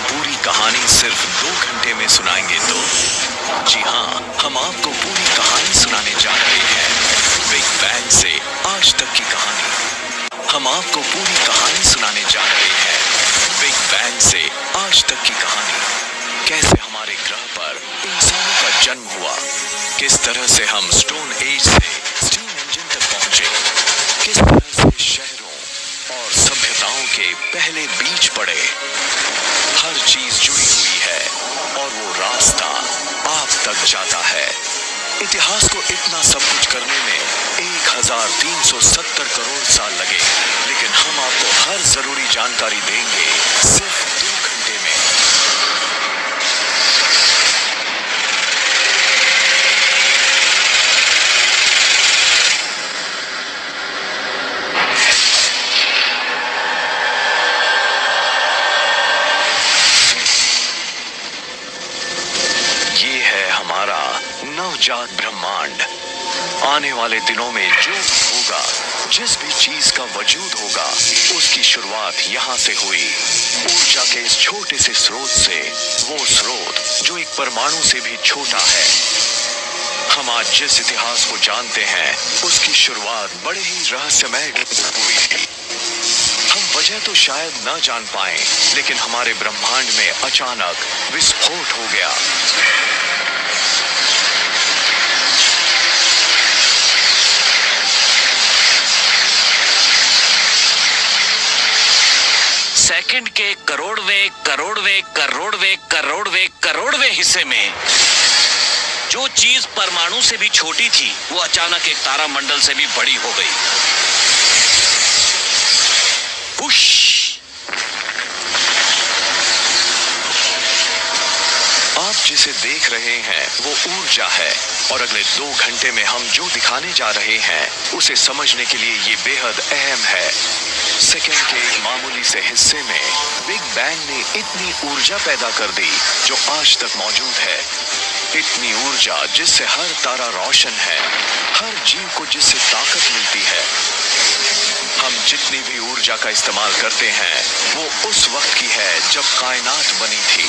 पूरी कहानी सिर्फ 2 घंटे में सुनाएंगे तो जी हाँ, हम आपको पूरी कहानी सुनाने जा रहे हैं। बिग बैंग से आज तक की कहानी। हम आपको पूरी कहानी सुनाने जा रहे हैं। बिग बैंग से आज तक की कहानी। कैसे हमारे ग्रह पर इंसानों का जन्म हुआ, किस तरह से हम स्टोन एज से स्टीम इंजन तक पहुंचे, किस तरह से शहरों और सभ्यताओं के पहले बीज पड़े। हर चीज जुड़ी हुई है और वो रास्ता आप तक जाता है। इतिहास को इतना सब कुछ करने में 1370 करोड़ साल लगे, लेकिन हम आपको हर जरूरी जानकारी देंगे सिर्फ 2 घंटे में। ये है हमारा नवजात ब्रह्मांड। आने वाले दिनों में जो भी होगा, जिस भी चीज का वजूद होगा, उसकी शुरुआत यहाँ से हुई। ऊर्जा के इस छोटे से स्रोत से, वो स्रोत जो एक परमाणु से भी छोटा है। हम आज जिस इतिहास को जानते हैं, उसकी शुरुआत बड़े ही रहस्यमय हुई थी। हम वजह तो शायद न जान पाए, लेकिन हमारे ब्रह्मांड में अचानक विस्फोट हो गया। सेकंड के करोड़वे हिस्से में जो चीज परमाणु से भी छोटी थी, वो अचानक एक तारामंडल से भी बड़ी हो गई। पुश! आप जिसे देख रहे हैं वो ऊर्जा है, और अगले 2 घंटे में हम जो दिखाने जा रहे हैं उसे समझने के लिए ये बेहद अहम है। सेकंड के एक मामूली से हिस्से में बिग बैंग ने इतनी ऊर्जा पैदा कर दी जो आज तक मौजूद है। इतनी ऊर्जा जिससे हर तारा रोशन है, हर जीव को जिससे ताकत मिलती है। हम जितनी भी ऊर्जा का इस्तेमाल करते हैं वो उस वक्त की है जब कायनात बनी थी।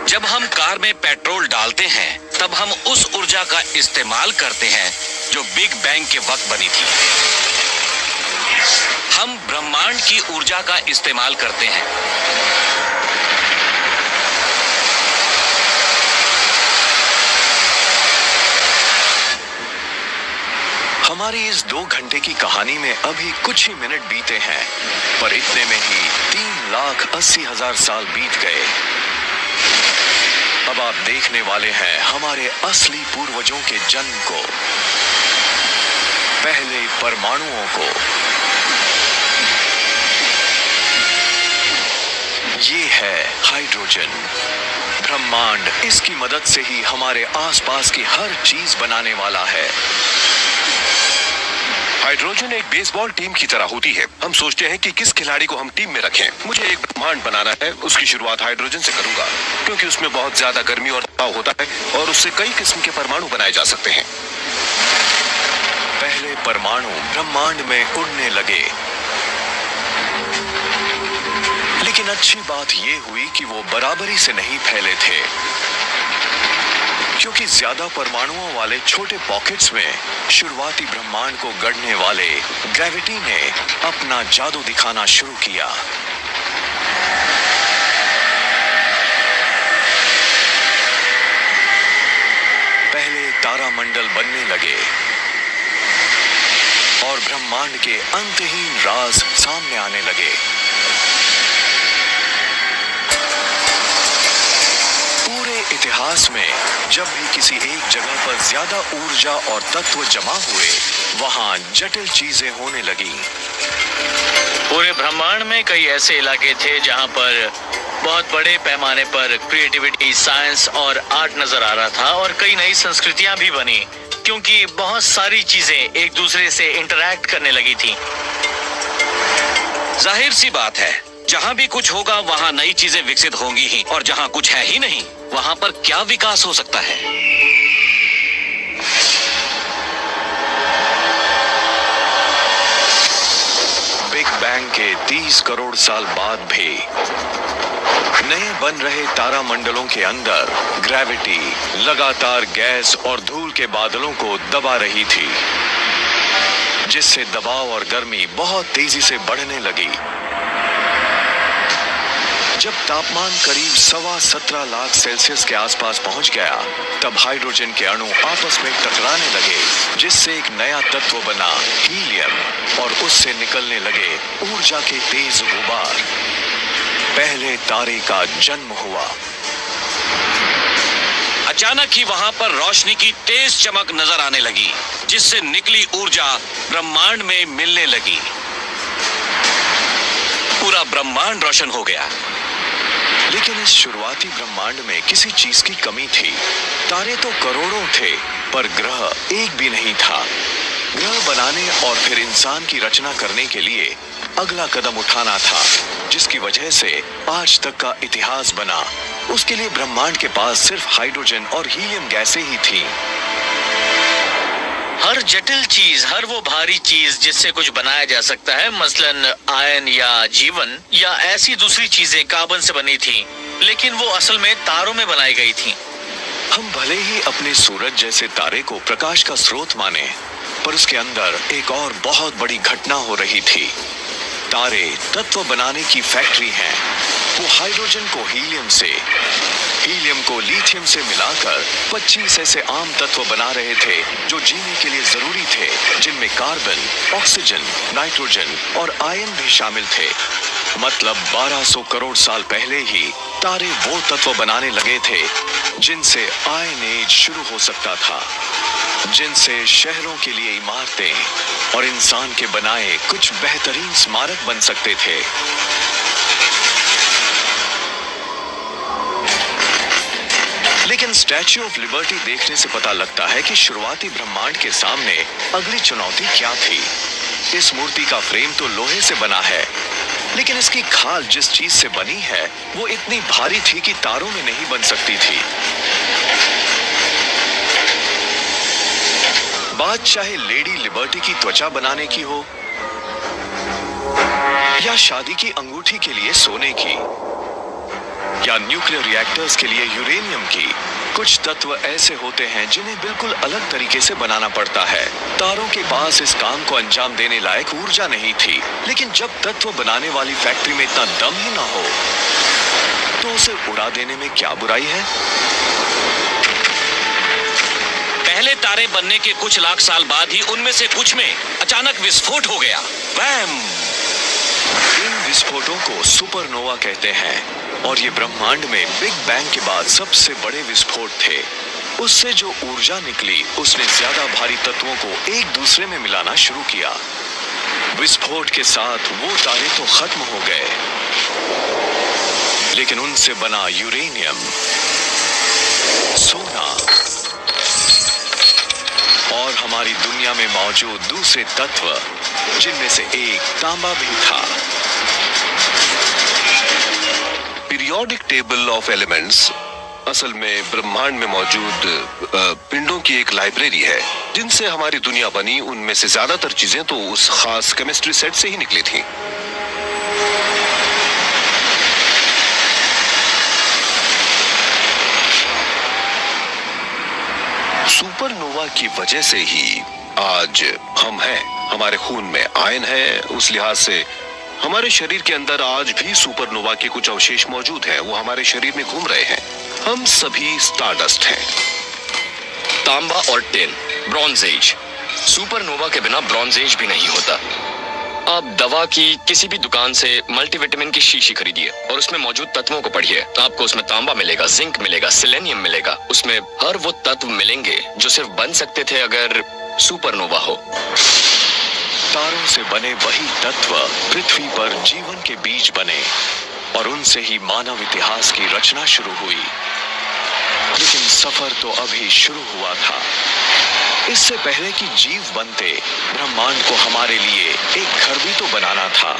जब हम कार में पेट्रोल डालते हैं, तब हम उस ऊर्जा का इस्तेमाल करते हैं जो बिग बैंग के वक्त बनी थी। हम ब्रह्मांड की ऊर्जा का इस्तेमाल करते हैं। हमारी इस 2 घंटे की कहानी में अभी कुछ ही मिनट बीते हैं, पर इतने में ही 3,80,000 साल बीत गए। अब आप देखने वाले हैं हमारे असली पूर्वजों के जन्म को, पहले परमाणुओं को। ये है हाइड्रोजन। ब्रह्मांड इसकी मदद से ही हमारे आसपास की हर चीज बनाने वाला है। हाइड्रोजन एक बेसबॉल टीम की तरह होती है। हम सोचते हैं कि किस खिलाड़ी को हम टीम में रखें। मुझे एक ब्रह्मांड बनाना है, उसकी शुरुआत हाइड्रोजन से करूंगा, क्योंकि उसमें बहुत ज्यादा गर्मी और दबाव होता है और उससे कई किस्म के परमाणु बनाए जा सकते हैं। पहले परमाणु ब्रह्मांड में उड़ने लगे, लेकिन अच्छी बात यह हुई कि वो बराबरी से नहीं फैले थे, क्योंकि ज्यादा परमाणुओं वाले छोटे पॉकेट्स में शुरुआती ब्रह्मांड को गढ़ने वाले ग्रेविटी ने अपना जादू दिखाना शुरू किया। पहले तारामंडल बनने लगे और ब्रह्मांड के अंतहीन राज सामने आने लगे। इतिहास में जब भी किसी एक जगह पर ज्यादा ऊर्जा और तत्व जमा हुए, वहां जटिल चीजें होने लगी। पूरे ब्रह्मांड में कई ऐसे इलाके थे जहां पर बहुत बड़े पैमाने पर क्रिएटिविटी, साइंस और आर्ट नजर आ रहा था, और कई नई संस्कृतियां भी बनी, क्योंकि बहुत सारी चीजें एक दूसरे से इंटरैक्ट करने लगी थी। जाहिर सी बात है, जहां भी कुछ होगा वहां नई चीजें विकसित होंगी ही, और जहां कुछ है ही नहीं वहां पर क्या विकास हो सकता है। बिग बैंग बैंग के 30 करोड़ साल बाद भी नए बन रहे तारामंडलों के अंदर ग्रेविटी लगातार गैस और धूल के बादलों को दबा रही थी, जिससे दबाव और गर्मी बहुत तेजी से बढ़ने लगी। जब तापमान करीब 17.25 लाख सेल्सियस के आसपास पहुंच गया, तब हाइड्रोजन के अणु आपस में टकराने लगे, जिससे एक नया तत्व बना हीलियम, और उससे निकलने लगे ऊर्जा के तेज गुबार। पहले तारे का जन्म हुआ। अचानक ही वहां पर रोशनी की तेज चमक नजर आने लगी, जिससे निकली ऊर्जा ब्रह्मांड में मिलने लगी। पूरा ब्रह्मांड रोशन हो गया। लेकिन इस शुरुआती ब्रह्मांड में किसी चीज की कमी थी। तारे तो करोड़ों थे, पर ग्रह एक भी नहीं था। ग्रह बनाने और फिर इंसान की रचना करने के लिए अगला कदम उठाना था, जिसकी वजह से आज तक का इतिहास बना। उसके लिए ब्रह्मांड के पास सिर्फ हाइड्रोजन और हीलियम गैसें ही थी। हर जटिल चीज, हर वो भारी चीज जिससे कुछ बनाया जा सकता है, मसलन आयन या जीवन या ऐसी दूसरी चीजें कार्बन से बनी थी, लेकिन वो असल में तारों में बनाई गई थी। हम भले ही अपने सूरज जैसे तारे को प्रकाश का स्रोत माने, पर उसके अंदर एक और बहुत बड़ी घटना हो रही थी। तारे तत्व बनाने की फैक्ट्री हैं। वो हाइड्रोजन को हीलियम से, हीलियम को लिथियम से मिलाकर 25 ऐसे आम तत्व बना रहे थे जो जीने के लिए जरूरी थे, जिनमें कार्बन, ऑक्सीजन, नाइट्रोजन और आयन भी शामिल थे। मतलब 1200 करोड़ साल पहले ही तारे वो तत्व बनाने लगे थे जिनसे आयन एज शुरू हो सकता था, जिनसे शहरों के लिए इमारतें और इंसान के बनाए कुछ बेहतरीन स्मारक बन सकते थे। लेकिन स्टैच्यू ऑफ लिबर्टी देखने से पता लगता है कि शुरुआती ब्रह्मांड के सामने अगली चुनौती क्या थी। इस मूर्ति का फ्रेम तो लोहे से बना है, लेकिन इसकी खाल जिस चीज से बनी है वो इतनी भारी थी कि तारों में नहीं बन सकती थी। बात चाहे लेडी लिबर्टी की त्वचा बनाने की हो या शादी की अंगूठी के लिए सोने की या न्यूक्लियर रिएक्टर्स के लिए यूरेनियम की, कुछ तत्व ऐसे होते हैं जिन्हें बिल्कुल अलग तरीके से बनाना पड़ता है। तारों के पास इस काम को अंजाम देने लायक ऊर्जा नहीं थी, लेकिन जब तत्व बनाने वाली फैक्ट्री में इतना दम ही ना हो तो उसे उड़ा देने में क्या बुराई है। पहले तारे बनने के कुछ लाख साल बाद ही उनमें से कुछ में अचानक विस्फोट हो गया। बैम! इन विस्फोटों को सुपरनोवा कहते हैं, और ये ब्रह्मांड में बिग बैंग के बाद सबसे बड़े विस्फोट थे। उससे जो ऊर्जा निकली उसने ज्यादा भारी तत्वों को एक दूसरे में मिलाना शुरू किया। विस्फोट के साथ वो तारे तो खत्म हो गए, लेकिन उनसे बना यूरेनियम, सोना और हमारी दुनिया में मौजूद दूसरे तत्व, जिनमें से एक तांबा भी था। पीरियोडिक टेबल ऑफ एलिमेंट्स असल में ब्रह्मांड में मौजूद पिंडों की एक लाइब्रेरी है, जिनसे हमारी दुनिया बनी। उनमें से ज्यादातर चीजें तो उस खास केमिस्ट्री सेट से ही निकली थी। सुपरनोवा की वजह से ही आज हम हैं। हमारे खून में आयन है, उस लिहाज से हमारे शरीर के अंदर आज भी सुपरनोवा के कुछ अवशेष मौजूद हैं। वो हमारे शरीर में घूम रहे हैं। हम सभी स्टारडस्ट हैं। तांबा और टिन, ब्रॉन्ज एज। सुपरनोवा के बिना ब्रॉन्ज एज भी नहीं होता। आप दवा की किसी भी दुकान से मल्टीविटामिन की शीशी खरीदिए और उसमें मौजूद तत्वों को पढ़िए। आपको उसमें तांबा मिलेगा, जिंक मिलेगा, सेलेनियम मिलेगा। उसमें हर वो तत्व मिलेंगे जो सिर्फ बन सकते थे अगर सुपरनोवा हो। तारों से बने वही तत्व पृथ्वी पर जीवन के बीज बने, और उनसे ही मानव इतिहास की रचना शुरू हुई। लेकिन सफर तो अभी शुरू हुआ था। इससे पहले कि जीव बनते, ब्रह्मांड को हमारे लिए एक घर भी तो बनाना था।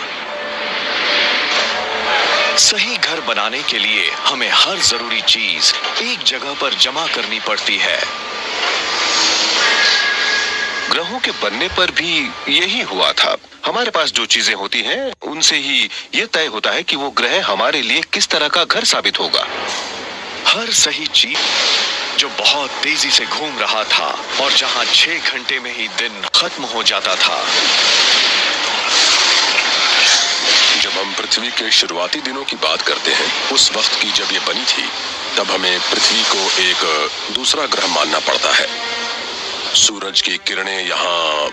सही घर बनाने के लिए हमें हर जरूरी चीज एक जगह पर जमा करनी पड़ती है। ग्रहों के बनने पर भी यही हुआ था। हमारे पास जो चीजें होती हैं उनसे ही ये तय होता है कि वो ग्रह हमारे लिए किस तरह का घर साबित होगा। हर सही चीज जो बहुत तेजी से घूम रहा था और जहां 6 घंटे में ही दिन खत्म हो जाता था। जब हम पृथ्वी के शुरुआती दिनों की बात करते हैं, उस वक्त की जब ये बनी थी, तब हमें पृथ्वी को एक दूसरा ग्रह मानना पड़ता है। सूरज की किरणें यहाँ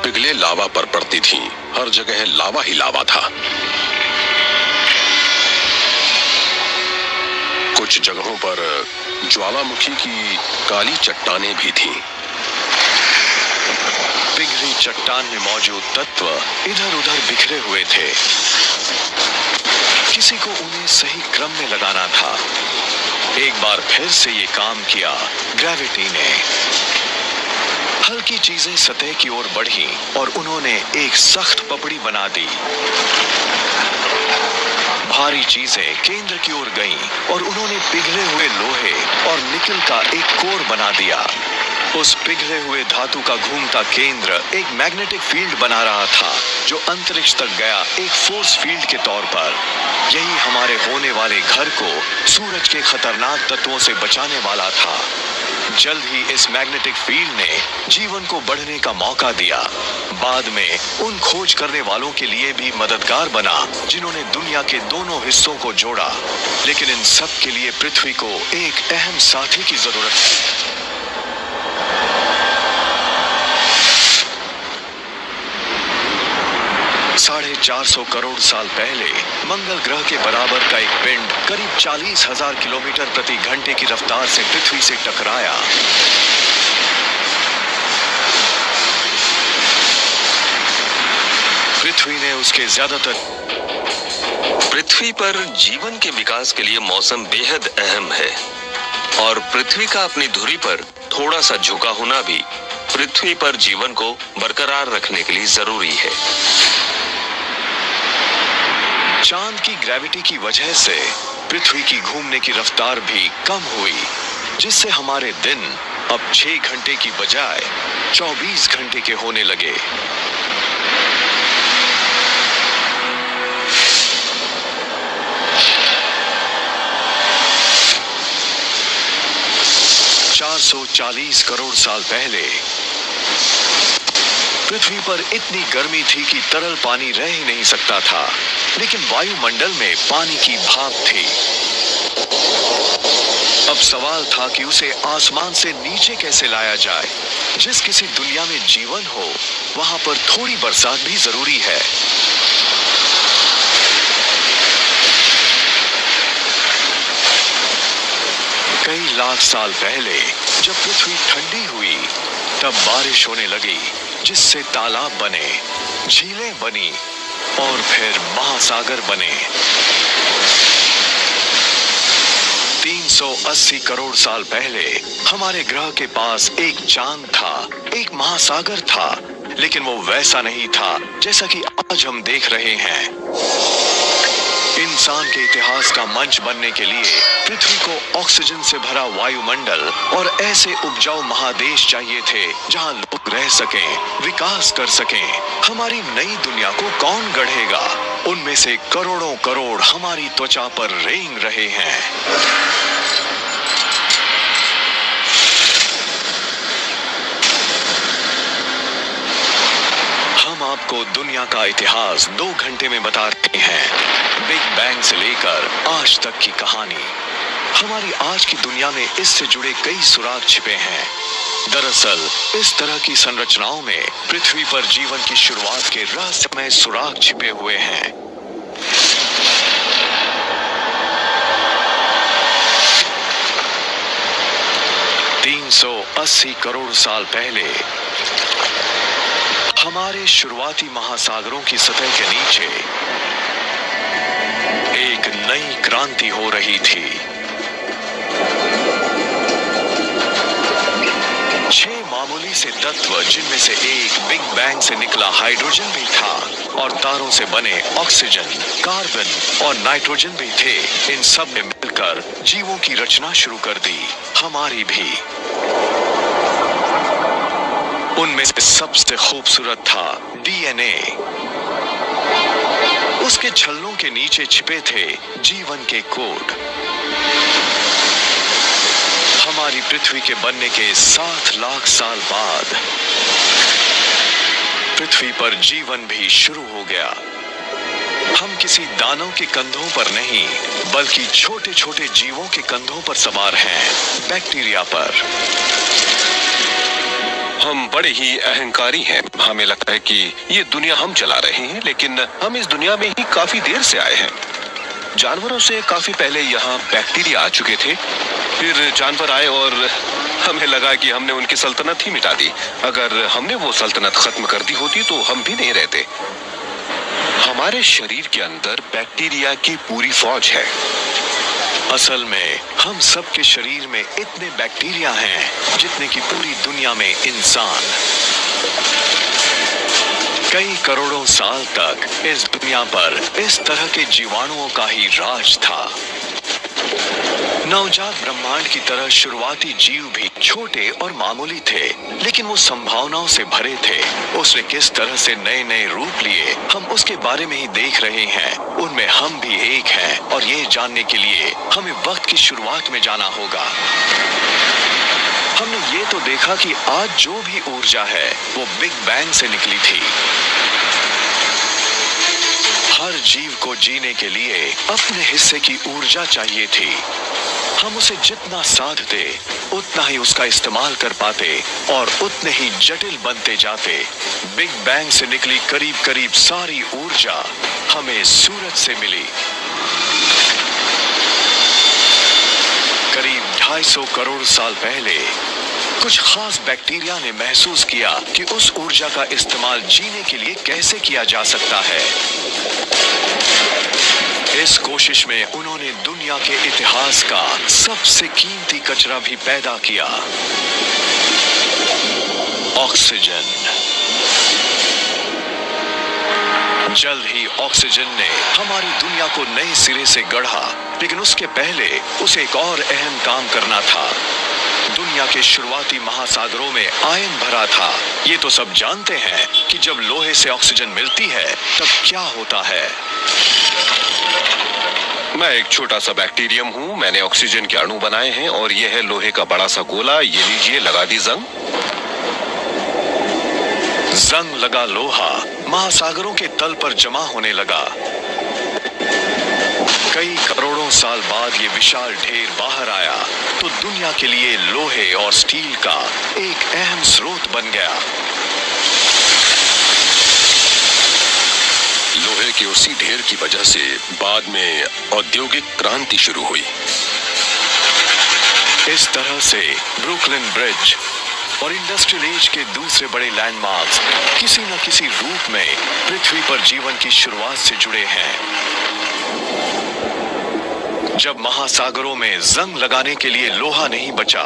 पिघले लावा पर पड़ती थीं। हर जगह लावा ही लावा था। कुछ जगहों पर ज्वालामुखी की काली चट्टानें भी थीं। पिघली चट्टान में मौजूद तत्व इधर उधर बिखरे हुए थे। किसी को उन्हें सही क्रम में लगाना था। एक बार फिर से ये काम किया ग्रेविटी ने। हल्की चीजें सतह की ओर बढ़ी और उन्होंने एक सख्त पपड़ी बना दी। भारी चीजें केंद्र की ओर गईं और उन्होंने पिघले हुए लोहे और निकल का एक कोर बना दिया। उस पिघले हुए धातु का घूमता केंद्र एक मैग्नेटिक फील्ड बना रहा था जो अंतरिक्ष तक गया एक फोर्स फील्ड के तौर पर। यही हमारे होने वाले घर को सूरज के खतरनाक तत्वों से बचाने वाला था। जल्द ही इस मैग्नेटिक फील्ड ने जीवन को बढ़ने का मौका दिया। बाद में उन खोज करने वालों के लिए भी मददगार बना जिन्होंने दुनिया के दोनों हिस्सों को जोड़ा। लेकिन इन सब के लिए पृथ्वी को एक अहम साथी की जरूरत थी। 450 करोड़ साल पहले मंगल ग्रह के बराबर का एक पिंड करीब 40,000 किलोमीटर प्रति घंटे की रफ्तार से पृथ्वी से टकराया। पृथ्वी ने उसके पृथ्वी पर जीवन के विकास के लिए मौसम बेहद अहम है और पृथ्वी का अपनी धुरी पर थोड़ा सा झुका होना भी पृथ्वी पर जीवन को बरकरार रखने के लिए जरूरी है। चांद की ग्रेविटी की वजह से पृथ्वी की घूमने की रफ्तार भी कम हुई, जिससे हमारे दिन अब 6 घंटे की बजाय 24 घंटे के होने लगे। $440 करोड़ साल पहले पृथ्वी पर इतनी गर्मी थी कि तरल पानी रह ही नहीं सकता था, लेकिन वायुमंडल में पानी की भाप थी। अब सवाल था कि उसे आसमान से नीचे कैसे लाया जाए। जिस किसी दुनिया में जीवन हो, वहां पर थोड़ी बरसात भी जरूरी है। कई लाख साल पहले जब पृथ्वी ठंडी हुई, तब बारिश होने लगी, जिससे तालाब बने, झीलें बनी और फिर महासागर बने। 380 करोड़ साल पहले हमारे ग्रह के पास एक चांद था, एक महासागर था, लेकिन वो वैसा नहीं था जैसा कि आज हम देख रहे हैं। इंसान के इतिहास का मंच बनने के लिए पृथ्वी को ऑक्सीजन से भरा वायुमंडल और ऐसे उपजाऊ महादेश चाहिए थे जहां लोग रह सकें, विकास कर सकें। हमारी नई दुनिया को कौन गढ़ेगा? उनमें से करोड़ों करोड़ हमारी त्वचा पर रेंग रहे हैं। हम आपको दुनिया का इतिहास 2 घंटे में बता रहे हैं। बिग बैंग से लेकर आज तक की कहानी। हमारी आज की दुनिया में इससे जुड़े कई सुराग छिपे हैं। दरअसल इस तरह की संरचनाओं में पृथ्वी पर जीवन की शुरुआत के रहस्यमय सुराग छिपे हुए हैं। $380 करोड़ साल पहले हमारे शुरुआती महासागरों की सतह के नीचे एक नई क्रांति हो रही थी। 6 मामूली से तत्व, जिनमें से एक बिग बैंग से निकला हाइड्रोजन भी था और तारों से बने ऑक्सीजन, कार्बन और नाइट्रोजन भी थे। इन सब ने मिलकर जीवों की रचना शुरू कर दी, हमारी भी। उनमें से सबसे खूबसूरत था डीएनए। उसके छल्लों के नीचे छिपे थे जीवन के कोड। हमारी पृथ्वी के बनने के 7 लाख साल बाद पृथ्वी पर जीवन भी शुरू हो गया। हम किसी दानव के कंधों पर नहीं, बल्कि छोटे छोटे जीवों के कंधों पर सवार हैं, बैक्टीरिया पर। हम बड़े ही अहंकारी हैं। हमें लगता है कि ये दुनिया हम चला रहे हैं, लेकिन हम इस दुनिया में ही काफी देर से आए हैं। जानवरों से काफी पहले यहाँ बैक्टीरिया आ चुके थे, फिर जानवर आए और हमें लगा कि हमने उनकी सल्तनत ही मिटा दी। अगर हमने वो सल्तनत खत्म कर दी होती तो हम भी नहीं रहते। हमारे शरीर के अंदर बैक्टीरिया की पूरी फौज है। असल में हम सब के शरीर में इतने बैक्टीरिया हैं जितने की पूरी दुनिया में इंसान। कई करोड़ों साल तक इस दुनिया पर इस तरह के जीवाणुओं का ही राज था। नवजात ब्रह्मांड की तरह शुरुआती जीव भी छोटे और मामूली थे, लेकिन वो संभावनाओं से भरे थे। उसने किस तरह से नए नए रूप लिए, हम उसके बारे में ही देख रहे हैं। उनमें हम भी एक हैं, और ये जानने के लिए हमें वक्त की शुरुआत में जाना होगा। हमने ये तो देखा कि आज जो भी ऊर्जा है वो बिग बैंग से निकली थी। हर जीव को जीने के लिए अपने हिस्से की ऊर्जा चाहिए थी। हम उसे जितना साधते उतना ही उसका इस्तेमाल कर पाते और उतने ही जटिल बनते जाते। बिग बैंग से निकली करीब करीब सारी ऊर्जा हमें सूरज से मिली। करीब 250 करोड़ साल पहले कुछ खास बैक्टीरिया ने महसूस किया कि उस ऊर्जा का इस्तेमाल जीने के लिए कैसे किया जा सकता है। इस कोशिश में उन्होंने दुनिया के इतिहास का सबसे कीमती कचरा भी पैदा किया, ऑक्सीजन। जल्द ही ऑक्सीजन ने हमारी दुनिया को नए सिरे से गढ़ा, लेकिन उसके पहले उसे एक और अहम काम करना था। दुनिया के शुरुआती महासागरों में आयन भरा था। ये तो सब जानते हैं कि जब लोहे से ऑक्सीजन मिलती है तब क्या होता है। मैं एक छोटा सा बैक्टीरियम हूँ। मैंने ऑक्सीजन के अणु बनाए हैं और ये है लोहे का बड़ा सा गोला। ये लीजिए, लगा दी जंग। जंग लगा लोहा महासागरों के तल पर जमा होने लगा। कई करोड़ों साल बाद ये विशाल ढेर बाहर आया तो दुनिया के लिए लोहे और स्टील का एक अहम स्रोत बन गया। लोहे के उसी ढेर की वजह से बाद में औद्योगिक क्रांति शुरू हुई। इस तरह से ब्रुकलिन ब्रिज और इंडस्ट्रियल एज के दूसरे बड़े लैंडमार्क्स किसी न किसी रूप में पृथ्वी पर जीवन की शुरुआत से जुड़े हैं। जब महासागरों में जंग लगाने के लिए लोहा नहीं बचा,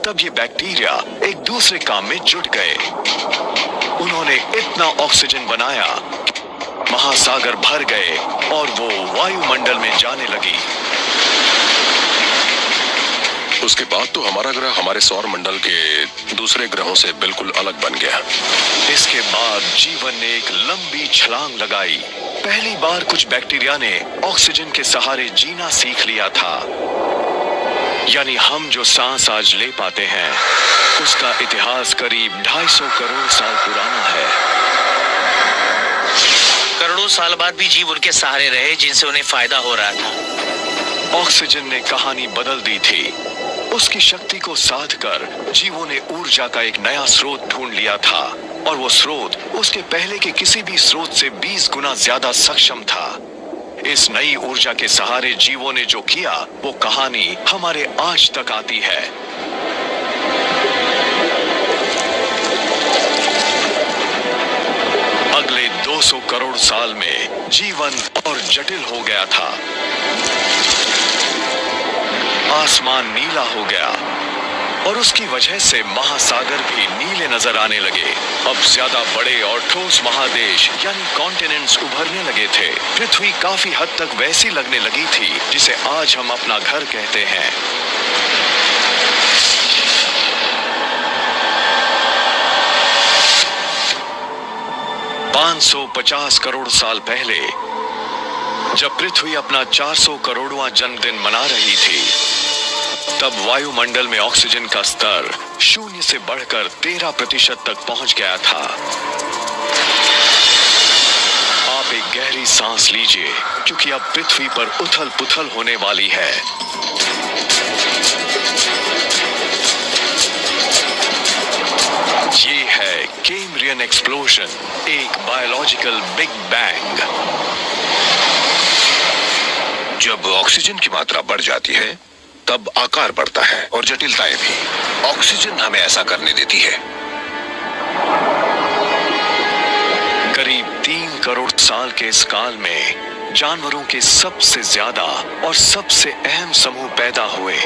तब ये बैक्टीरिया एक दूसरे काम में जुट गए। उन्होंने इतना ऑक्सीजन बनाया, महासागर भर गए और वो वायुमंडल में जाने लगी। उसके बाद तो हमारा ग्रह हमारे सौर मंडल के दूसरे ग्रहों से बिल्कुल अलग बन गया। इसके बाद जीवन ने एक लंबी छलांग लगाई। पहली बार कुछ बैक्टीरिया ने ऑक्सीजन के सहारे जीना सीख लिया था। यानी हम जो सांस आज ले पाते हैं उसका इतिहास करीब 250 करोड़ साल पुराना है। करोड़ों साल बाद भी जीव उनके सहारे रहे जिनसे उन्हें फायदा हो रहा था। ऑक्सीजन ने कहानी बदल दी थी। उसकी शक्ति को साध कर जीवों ने ऊर्जा का एक नया स्रोत ढूंढ लिया था, और वो स्रोत उसके पहले के किसी भी स्रोत से 20 गुना ज्यादा सक्षम था। इस नई ऊर्जा के सहारे जीवों ने जो किया वो कहानी हमारे आज तक आती है। अगले 200 करोड़ साल में जीवन और जटिल हो गया था। आसमान नीला हो गया और उसकी वजह से महासागर भी नीले नजर आने लगे। अब ज्यादा बड़े और ठोस महादेश यानी कॉन्टिनेंट्स उभरने लगे थे। पृथ्वी काफी हद तक वैसी लगने लगी थी जिसे आज हम अपना घर कहते हैं। 550 करोड़ साल पहले जब पृथ्वी अपना 400 करोड़वां जन्मदिन मना रही थी, तब वायुमंडल में ऑक्सीजन का स्तर 0 से बढ़कर 13% तक पहुंच गया था। आप एक गहरी सांस लीजिए, क्योंकि अब पृथ्वी पर उथल पुथल होने वाली है। ये है कैम्ब्रियन एक्सप्लोजन, एक बायोलॉजिकल बिग बैंग। जब ऑक्सीजन की मात्रा बढ़ जाती है, तब आकार बढ़ता है और जटिलताएं भी। ऑक्सीजन हमें ऐसा करने देती है। करीब 3 करोड़ साल के इस काल में जानवरों के सबसे ज्यादा और सबसे अहम समूह पैदा हुए।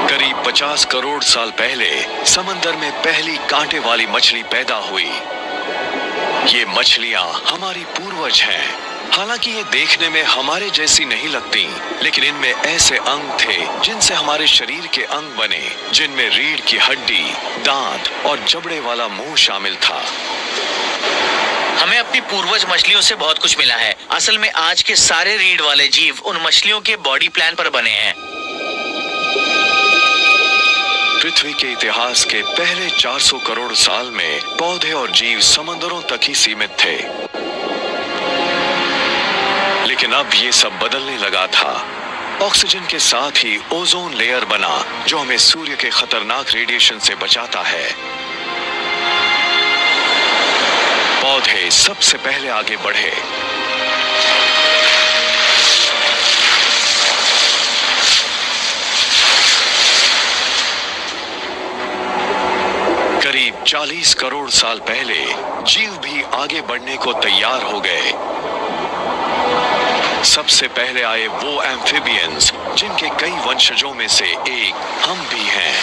करीब 50 करोड़ साल पहले समंदर में पहली कांटे वाली मछली पैदा हुई। ये मछलियां हमारी पूर्वज हैं। हालांकि ये देखने में हमारे जैसी नहीं लगती, लेकिन इनमें ऐसे अंग थे जिनसे हमारे शरीर के अंग बने, जिनमें रीढ़ की हड्डी, दांत और जबड़े वाला मुंह शामिल था। हमें अपनी पूर्वज मछलियों से बहुत कुछ मिला है। असल में आज के सारे रीढ़ वाले जीव उन मछलियों के बॉडी प्लान पर बने हैं। पृथ्वी के इतिहास के पहले 400 करोड़ साल में पौधे और जीव समंदरों तक ही सीमित थे, लेकिन अब ये सब बदलने लगा था। ऑक्सीजन के साथ ही ओजोन लेयर बना, जो हमें सूर्य के खतरनाक रेडिएशन से बचाता है। पौधे सबसे पहले आगे बढ़े। करीब 40 करोड़ साल पहले जीव भी आगे बढ़ने को तैयार हो गए। सबसे पहले आए वो एम्फिबियंस, जिनके कई वंशजों में से एक हम भी हैं।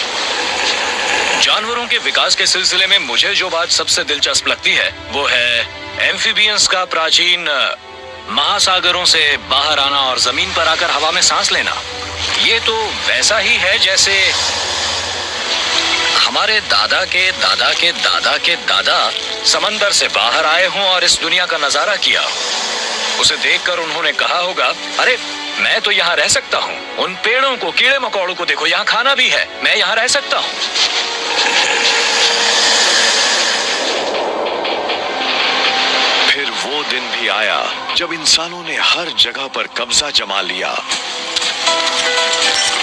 जानवरों के विकास के सिलसिले में मुझे जो बात सबसे दिलचस्प लगती है, वो है एम्फिबियंस का प्राचीन महासागरों से बाहर आना और जमीन पर आकर हवा में सांस लेना। ये तो वैसा ही है जैसे हमारे दादा के दादा के दादा के दादा समंदर से बाहर आए हों और इस दुनिया का नजारा किया हो। उसे देखकर उन्होंने कहा होगा, अरे मैं तो यहाँ रह सकता हूँ। उन पेड़ों को, कीड़े मकोड़ों को देखो, यहाँ खाना भी है, मैं यहाँ रह सकता हूँ। फिर वो दिन भी आया जब इंसानों ने हर जगह पर कब्जा जमा लिया।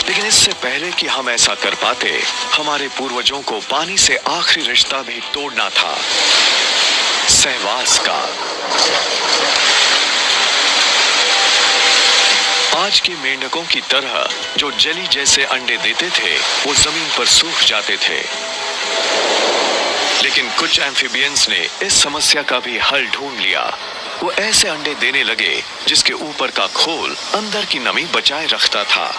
लेकिन इससे पहले कि हम ऐसा कर पाते, हमारे पूर्वजों को पानी से आखिरी रिश्ता भी तोड़ना था, सहवास का। आज के मेंढकों की तरह जो जेली जैसे अंडे देते थे, वो जमीन पर सूख जाते थे। लेकिन कुछ एम्फिबियंस ने इस समस्या का भी हल ढूंढ लिया। वो ऐसे अंडे देने लगे जिसके ऊपर का खोल अंदर की नमी बचाए रखता था।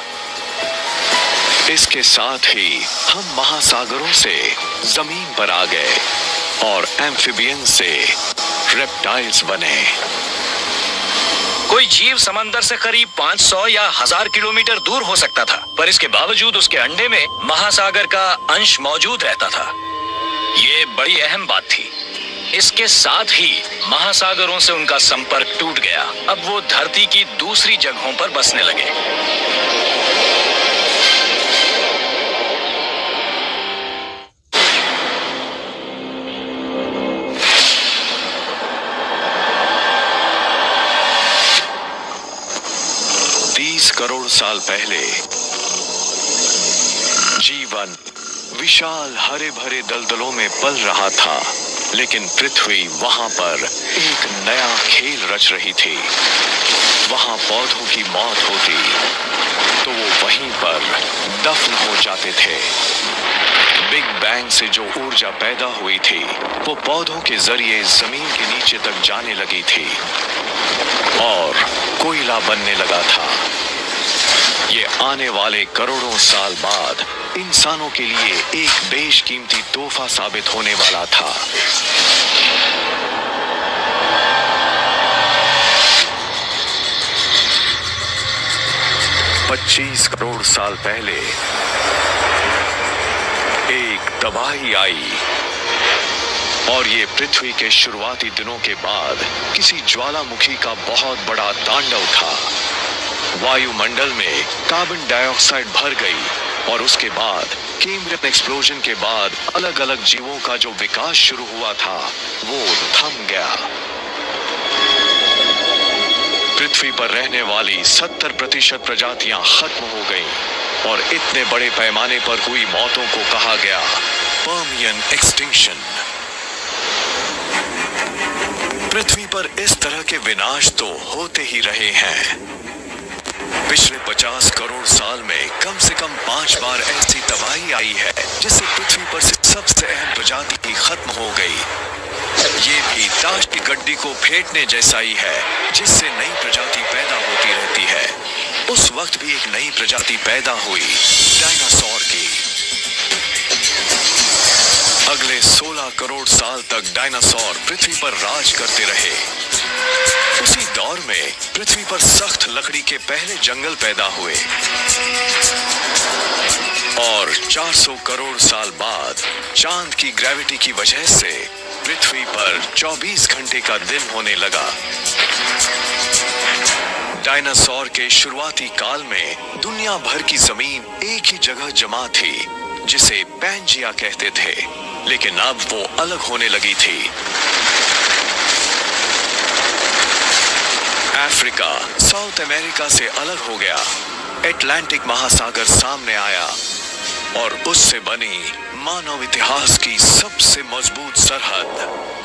इसके साथ ही हम महासागरों से जमीन पर आ गए और एम्फिबियंस से रेप्टाइल्स बने। कोई जीव समंदर से करीब 500 या 1000 किलोमीटर दूर हो सकता था, पर इसके बावजूद उसके अंडे में महासागर का अंश मौजूद रहता था। ये बड़ी अहम बात थी। इसके साथ ही महासागरों से उनका संपर्क टूट गया। अब वो धरती की दूसरी जगहों पर बसने लगे। करोड़ साल पहले जीवन विशाल हरे भरे दलदलों में पल रहा था, लेकिन पृथ्वी वहां पर एक नया खेल रच रही थी। वहां पौधों की मौत होती तो वो वहीं पर दफन हो जाते थे। बिग बैंग से जो ऊर्जा पैदा हुई थी, वो पौधों के जरिए जमीन के नीचे तक जाने लगी थी और कोयला बनने लगा था। ये आने वाले करोड़ों साल बाद इंसानों के लिए एक बेशकीमती तोहफा साबित होने वाला था। $25 करोड़ साल पहले एक तबाही आई। और ये पृथ्वी के शुरुआती दिनों के बाद किसी ज्वालामुखी का बहुत बड़ा तांडव था। वायुमंडल में कार्बन डाइऑक्साइड भर गई और उसके बाद कैम्ब्रियन एक्सप्लोजन के बाद अलग अलग जीवों का जो विकास शुरू हुआ था वो थम गया। पृथ्वी पर रहने वाली 70% प्रजातियां खत्म हो गईं और इतने बड़े पैमाने पर हुई मौतों को कहा गया पर्मियन एक्सटिंक्शन। पृथ्वी पर इस तरह के विनाश तो होते ही रहे हैं। पिछले 50 करोड़ साल में कम से कम 5 बार ऐसी तबाही आई है जिससे पृथ्वी पर से सबसे अहम प्रजाति ही खत्म हो गई। ये भी ताश की गड्डी को फेंटने जैसा ही है जिससे नई प्रजाति पैदा होती रहती है। उस वक्त भी एक नई प्रजाति पैदा हुई, डायनासोर की। अगले 16 करोड़ साल तक डायनासोर पृथ्वी पर राज करते रहे। उसी दौर में पृथ्वी पर सख्त लकड़ी के पहले जंगल पैदा हुए और 400 करोड़ साल बाद चांद की ग्रेविटी की वजह से पृथ्वी पर 24 घंटे का दिन होने लगा। डायनासोर के शुरुआती काल में दुनिया भर की जमीन एक ही जगह जमा थी जिसे पैंजिया कहते थे, लेकिन अब वो अलग होने लगी थी। अफ्रीका साउथ अमेरिका से अलग हो गया, अटलांटिक महासागर सामने आया और उससे बनी मानव इतिहास की सबसे मजबूत सरहद,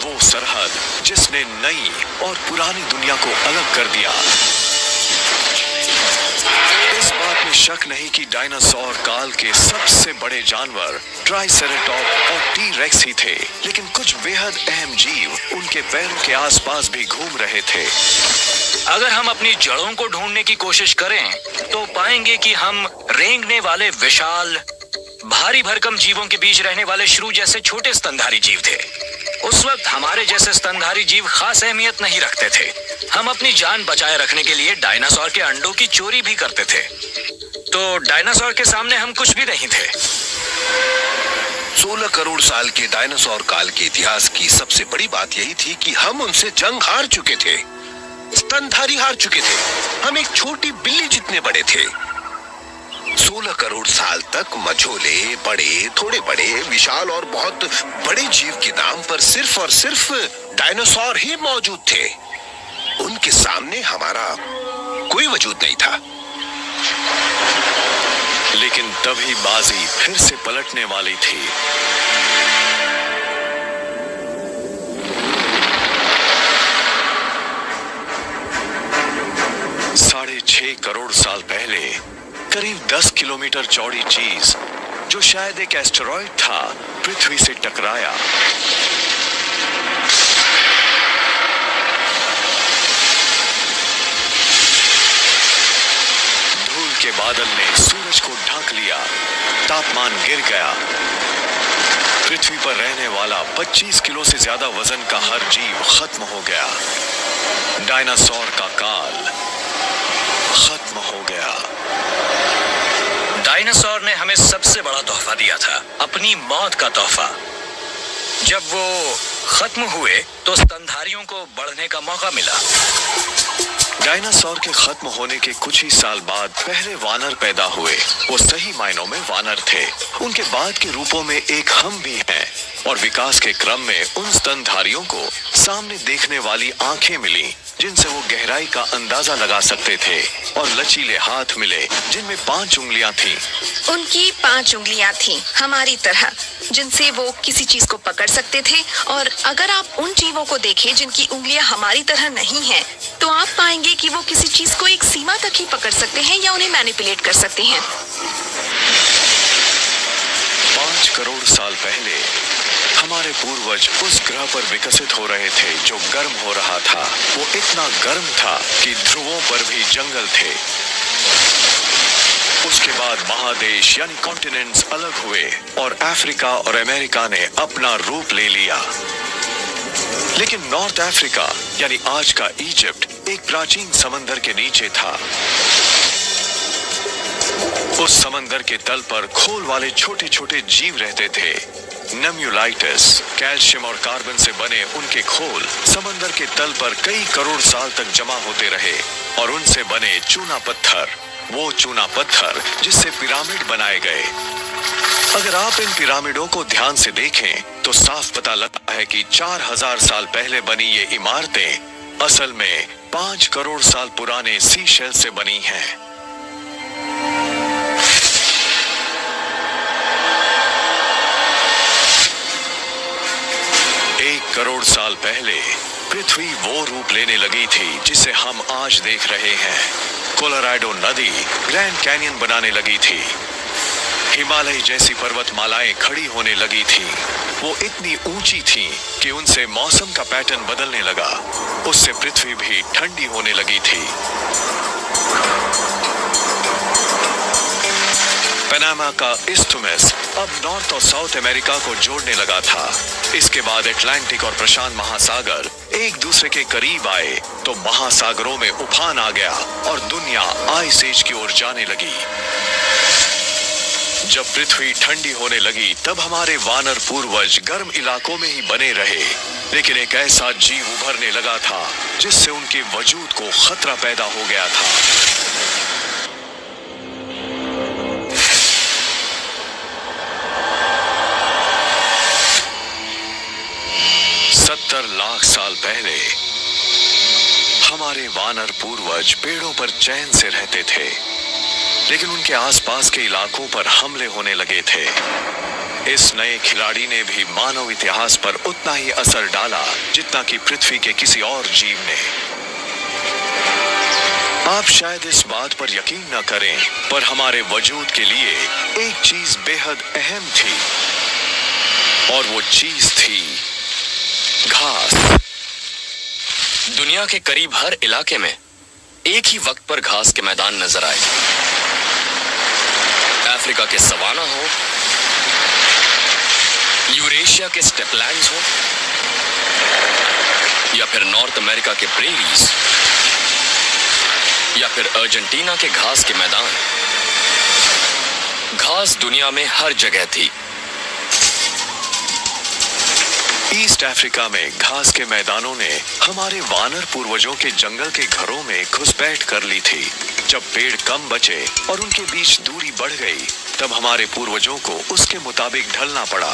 वो सरहद जिसने नई और पुरानी दुनिया को अलग कर दिया। इस बात में शक नहीं कि डायनासोर काल के सबसे बड़े जानवर ट्राइसेराटॉप और टी-रेक्स ही थे, लेकिन कुछ बेहद अहम जीव उनके पैरों के आसपास भी घूम रहे थे। अगर हम अपनी जड़ों को ढूंढने की कोशिश करें तो पाएंगे कि हम रेंगने वाले विशाल भारी भरकम जीवों के बीच रहने वाले श्रू जैसे छोटे स्तनधारी जीव थे। उस वक्त हमारे जैसे स्तनधारी जीव खास अहमियत नहीं रखते थे। हम अपनी जान बचाए रखने के लिए डायनासोर के अंडों की चोरी भी करते थे। तो डायनासोर के सामने हम कुछ भी नहीं थे। 16 करोड़ साल के डायनासोर काल के इतिहास की सबसे बड़ी बात यही थी कि हम उनसे जंग हार चुके थे, स्तनधारी हार चुके थे। हम एक छोटी बिल्ली जितने बड़े थे। 16 करोड़ साल तक मझोले, बड़े, थोड़े बड़े, विशाल और बहुत बड़े जीव के नाम पर सिर्फ और सिर्फ डायनासोर ही मौजूद थे। उनके सामने हमारा कोई वजूद नहीं था। लेकिन तभी बाजी फिर से पलटने वाली थी। 6.5 करोड़ साल पहले करीब 10 किलोमीटर चौड़ी चीज जो शायद एक एस्टेरॉयड था पृथ्वी से टकराया। धूल के बादल ने सूरज को ढक लिया, तापमान गिर गया। पृथ्वी पर रहने वाला 25 किलो से ज्यादा वजन का हर जीव खत्म हो गया। डायनासोर का काल खत्म हो गया। डायनासोर ने हमें सबसे बड़ा तोहफा दिया था, अपनी मौत का तोहफा। जब वो खत्म हुए तो स्तनधारियों को बढ़ने का मौका मिला। डायनासोर के खत्म होने के कुछ ही साल बाद पहले वानर पैदा हुए। वो सही मायनों में वानर थे। उनके बाद के रूपों में एक हम भी हैं और विकास के क्रम में उन स्तनधारियों को सामने देखने वाली आंखें मिली जिनसे वो गहराई का अंदाजा लगा सकते थे और लचीले हाथ मिले जिनमें 5 उंगलियां थीं। उनकी 5 उंगलियां थीं हमारी तरह, जिनसे वो किसी चीज को पकड़ सकते थे। और अगर आप उन जीवों को देखें जिनकी उंगलियां हमारी तरह नहीं हैं, तो आप पाएंगे कि वो किसी चीज को एक सीमा तक ही पकड़ सकते हैं या उन्हें मैनिपुलेट कर सकते हैं। 5 करोड़ साल पहले हमारे पूर्वज उस ग्रह पर विकसित हो रहे थे जो गर्म हो रहा था। वो इतना गर्म था कि ध्रुवों पर भी जंगल थे। उसके बाद महादेश यानी कॉन्टिनेंट्स अलग हुए और अफ्रीका और अमेरिका ने अपना रूप ले लिया। लेकिन नॉर्थ अफ्रीका यानी आज का इजिप्ट एक प्राचीन समंदर के नीचे था। उस समंदर के तल पर खोल वाले छोटे छोटे जीव रहते थे नेम्यूलाइटिस, कैल्शियम और कार्बन से बने उनके खोल समंदर के तल पर कई करोड़ साल तक जमा होते रहे और उनसे बने चूना पत्थर, वो चूना पत्थर जिससे पिरामिड बनाए गए। अगर आप इन पिरामिडों को ध्यान से देखें तो साफ पता लगता है कि 4000 साल पहले बनी ये इमारतें असल में 5 करोड़ साल पुराने सी शेल से बनी हैं। 1 करोड़ साल पहले पृथ्वी वो रूप लेने लगी थी जिसे हम आज देख रहे हैं। कोलोराडो नदी ग्रैंड कैनियन बनाने लगी थी। हिमालय जैसी पर्वतमालाएं खड़ी होने लगी थी। वो इतनी ऊंची थी कि उनसे मौसम का पैटर्न बदलने लगा। उससे पृथ्वी भी ठंडी होने लगी थी। पनामा का इस्थुमस अब नॉर्थ और साउथ अमेरिका को जोड़ने लगा था। इसके बाद अटलांटिक और प्रशांत महासागर एक दूसरे के करीब आए तो महासागरों में उफान आ गया और दुनिया आइस एज की ओर जाने लगी। जब पृथ्वी ठंडी होने लगी तब हमारे वानर पूर्वज गर्म इलाकों में ही बने रहे, लेकिन एक ऐसा जीव उभरने लगा था जिससे उनके वजूद को खतरा पैदा हो गया था। लाख साल पहले हमारे वानर पूर्वज पेड़ों पर चैन से रहते थे, लेकिन उनके आसपास के इलाकों पर हमले होने लगे थे। इस नए खिलाड़ी ने भी मानव इतिहास पर उतना ही असर डाला जितना कि पृथ्वी के किसी और जीव ने। आप शायद इस बात पर यकीन न करें, पर हमारे वजूद के लिए एक चीज बेहद अहम थी और वो चीज थी घास। दुनिया के करीब हर इलाके में एक ही वक्त पर घास के मैदान नजर आए। अफ्रीका के सवाना हो, यूरेशिया के स्टेपलैंड्स हो, या फिर नॉर्थ अमेरिका के प्रेरीज, या फिर अर्जेंटीना के घास के मैदान। घास दुनिया में हर जगह थी। ईस्ट अफ्रीका में घास के मैदानों ने हमारे वानर पूर्वजों के जंगल के घरों में घुसपैठ कर ली थी। जब पेड़ कम बचे और उनके बीच दूरी बढ़ गई, तब हमारे पूर्वजों को उसके मुताबिक ढलना पड़ा।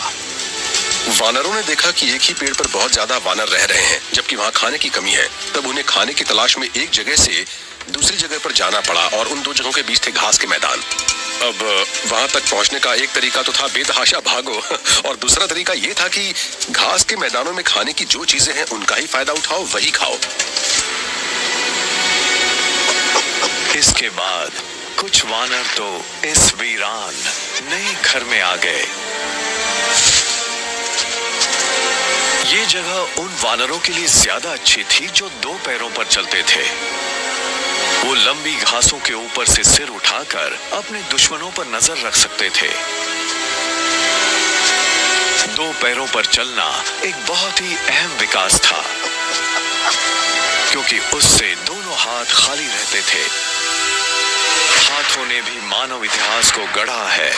वानरों ने देखा कि एक ही पेड़ पर बहुत ज्यादा वानर रह रहे हैं, जबकि वहाँ खाने की कमी है। तब उन्हें खाने की तलाश में एक जगह से दूसरी जगह पर जाना पड़ा और उन दो जगहों के बीच थे घास के मैदान। अब वहां तक पहुंचने का एक तरीका तो था बेतहाशा भागो, और दूसरा तरीका यह था कि घास के मैदानों में खाने की जो चीजें हैं उनका ही फायदा उठाओ, वही खाओ। इसके बाद कुछ वानर तो इस वीरान नए घर में आ गए। ये जगह उन वानरों के लिए ज्यादा अच्छी थी जो 2 पैरों पर चलते थे। वो लंबी घासों के ऊपर से सिर उठाकर अपने दुश्मनों पर नजर रख सकते थे। 2 पैरों पर चलना एक बहुत ही अहम विकास था, क्योंकि उससे दोनों हाथ खाली रहते थे। हाथों ने भी मानव इतिहास को गढ़ा है।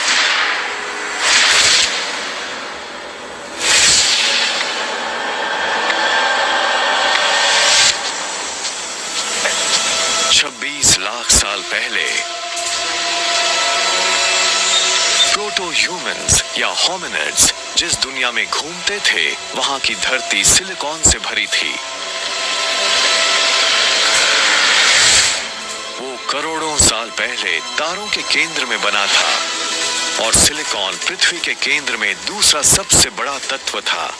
लाख साल पहले प्रोटो ह्यूमंस या होमिनिड्स जिस दुनिया में घूमते थे, वहां की धरती सिलिकॉन से भरी थी। वो करोड़ों साल पहले तारों के केंद्र में बना था और सिलिकॉन पृथ्वी के केंद्र में दूसरा सबसे बड़ा तत्व था।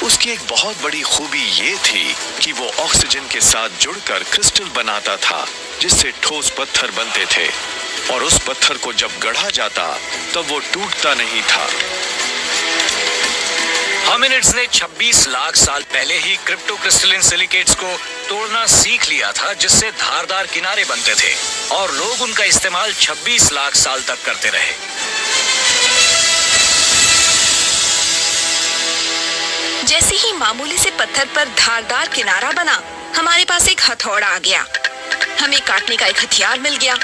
उसकी एक बहुत बड़ी खूबी ये थी कि वो ऑक्सीजन के साथ जुड़कर क्रिस्टल बनाता था, जिससे ठोस पत्थर बनते थे, और उस पत्थर को जब गढ़ा जाता तब वो टूटता नहीं था। होमिनिड्स ने 26 लाख साल पहले ही क्रिप्टोक्रिस्टलिन सिलिकेट्स को तोड़ना सीख लिया था, जिससे धारदार किनारे बनते थे, और लोग उनका इस्तेमाल 26 लाख साल तक करते रहे। जैसे ही मामूली से पत्थर पर धारदार किनारा बना, हमारे पास एक हथौड़ा आ गया। हमें काटने का एक हथियार मिल गया।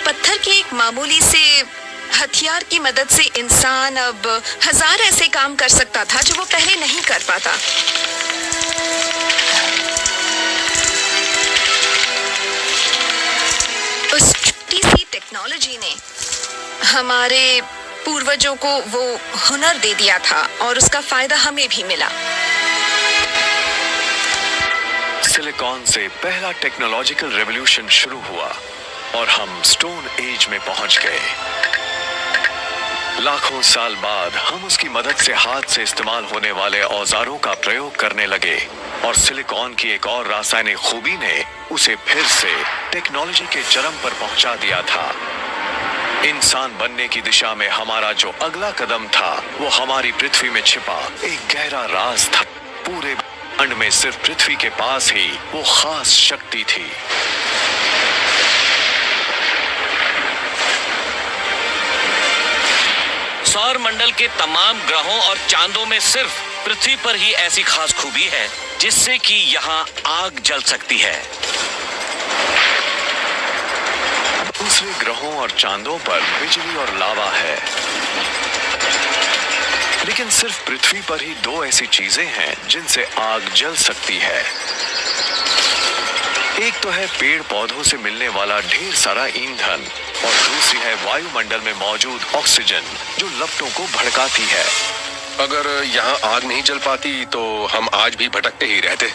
पत्थर के एक मामूली से हथियार की मदद से इंसान अब 1000 ऐसे काम कर सकता था जो वो पहले नहीं कर पाता। उस छोटी सी टेक्नोलॉजी ने हमारे पूर्वजों को वो हुनर दे दिया था और उसका फायदा हमें भी मिला। सिलिकॉन से पहला टेक्नोलॉजिकल रेवोल्यूशन शुरू हुआ और हम स्टोन एज में पहुंच गए। लाखों साल बाद हम उसकी मदद से हाथ से इस्तेमाल होने वाले औजारों का प्रयोग करने लगे और सिलिकॉन की एक और रासायनिक खूबी ने उसे फिर से टेक्नोलॉजी के चरम पर पहुंचा दिया था। इंसान बनने की दिशा में हमारा जो अगला कदम था वो हमारी पृथ्वी में छिपा एक गहरा राज था। पूरे ब्रह्मांड में सिर्फ पृथ्वी के पास ही वो खास शक्ति थी। सौर मंडल के तमाम ग्रहों और चांदों में सिर्फ पृथ्वी पर ही ऐसी खास खूबी है जिससे कि यहाँ आग जल सकती है। दूसरे ग्रहों और चांदों पर बिजली और लावा है, लेकिन सिर्फ पृथ्वी पर ही दो ऐसी चीजें हैं जिनसे आग जल सकती है। एक तो है पेड़ पौधों से मिलने वाला ढेर सारा ईंधन और दूसरी है वायुमंडल में मौजूद ऑक्सीजन जो लपटों को भड़काती है। अगर यहाँ आग नहीं जल पाती तो हम आज भी भटकते ही रहते।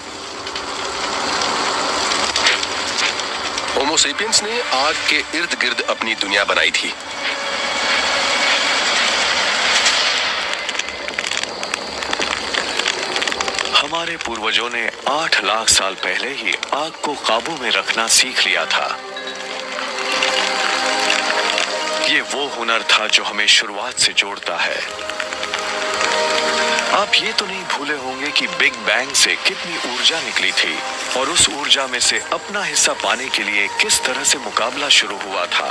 होमो सेपियंस ने आग के इर्द गिर्द अपनी दुनिया बनाई थी। हमारे पूर्वजों ने 8 लाख साल पहले ही आग को काबू में रखना सीख लिया था। ये वो हुनर था जो हमें शुरुआत से जोड़ता है। आप ये तो नहीं भूले होंगे कि बिग बैंग से कितनी ऊर्जा निकली थी और उस ऊर्जा में से अपना हिस्सा पाने के लिए किस तरह से मुकाबला शुरू हुआ था।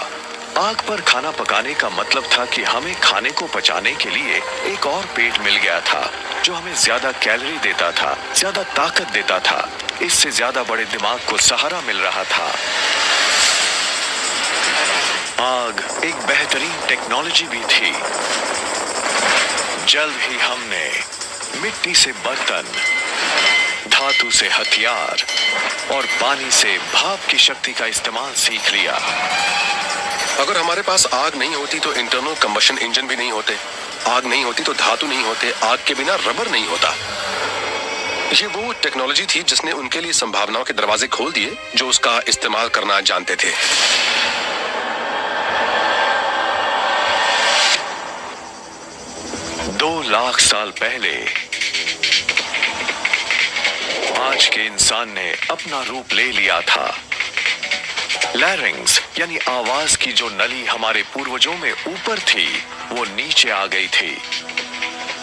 आग पर खाना पकाने का मतलब था कि हमें खाने को पचाने के लिए एक और पेट मिल गया था जो हमें ज्यादा कैलोरी देता था, ज्यादा ताकत देता था, इससे ज्यादा बड़े दिमाग को सहारा मिल रहा था। आग एक बेहतरीन टेक्नोलॉजी भी थी। जल्द ही हमने मिट्टी से बर्तन, धातु से हथियार और पानी से भाप की शक्ति का इस्तेमाल सीख लिया। अगर हमारे पास आग नहीं होती तो इंटरनल कंबशन इंजन भी नहीं होते। आग नहीं होती तो धातु नहीं होते। आग के बिना रबर नहीं होता। ये वो टेक्नोलॉजी थी जिसने उनके लिए संभावनाओं के दरवाजे खोल दिए जो उसका इस्तेमाल करना जानते थे। दो लाख साल पहले आज के इंसान ने अपना रूप ले लिया था। लैरिंग्स यानी आवाज की जो नली हमारे पूर्वजों में ऊपर थी वो नीचे आ गई थी।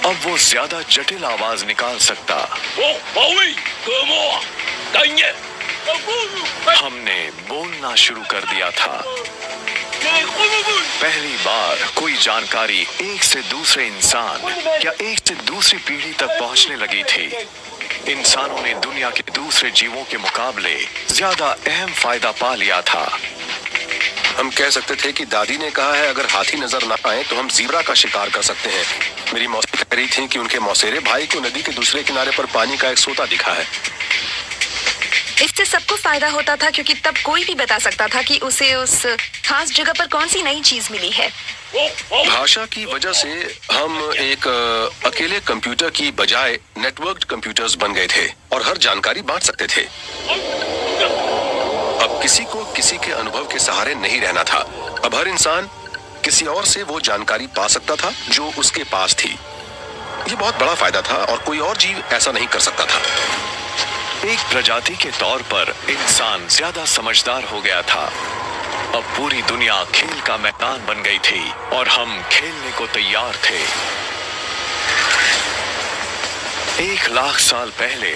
अब वो ज्यादा जटिल आवाज निकाल सकता। हमने बोलना शुरू कर दिया था। पहली बार कोई जानकारी एक से दूसरे इंसान या एक से दूसरी पीढ़ी तक पहुंचने लगी थी। इंसानों ने दुनिया के दूसरे जीवों के मुकाबले ज्यादा अहम फायदा पा लिया था। हम कह सकते थे कि दादी ने कहा है अगर हाथी नजर ना आए तो हम ज़ीब्रा का शिकार कर सकते हैं। मेरी मौसी कह रही थी कि उनके मौसेरे भाई को नदी के दूसरे किनारे पर पानी का एक सोता दिखा है। इससे सबको फायदा होता था क्योंकि तब कोई भी बता सकता था कि उसे उस खास जगह पर कौन सी नई चीज मिली है। भाषा की वजह से हम एक अकेले कंप्यूटर की बजाय नेटवर्क्ड कंप्यूटर्स बन गए थे और हर जानकारी बांट सकते थे। अब किसी को किसी के अनुभव के सहारे नहीं रहना था। अब हर इंसान किसी और से वो जानकारी पा सकता था जो उसके पास थी। ये बहुत बड़ा फायदा था और कोई और जीव ऐसा नहीं कर सकता था। एक प्रजाति के तौर पर इंसान ज्यादा समझदार हो गया था। अब पूरी दुनिया खेल का मैदान बन गई थी और हम खेलने को तैयार थे। 1 लाख साल पहले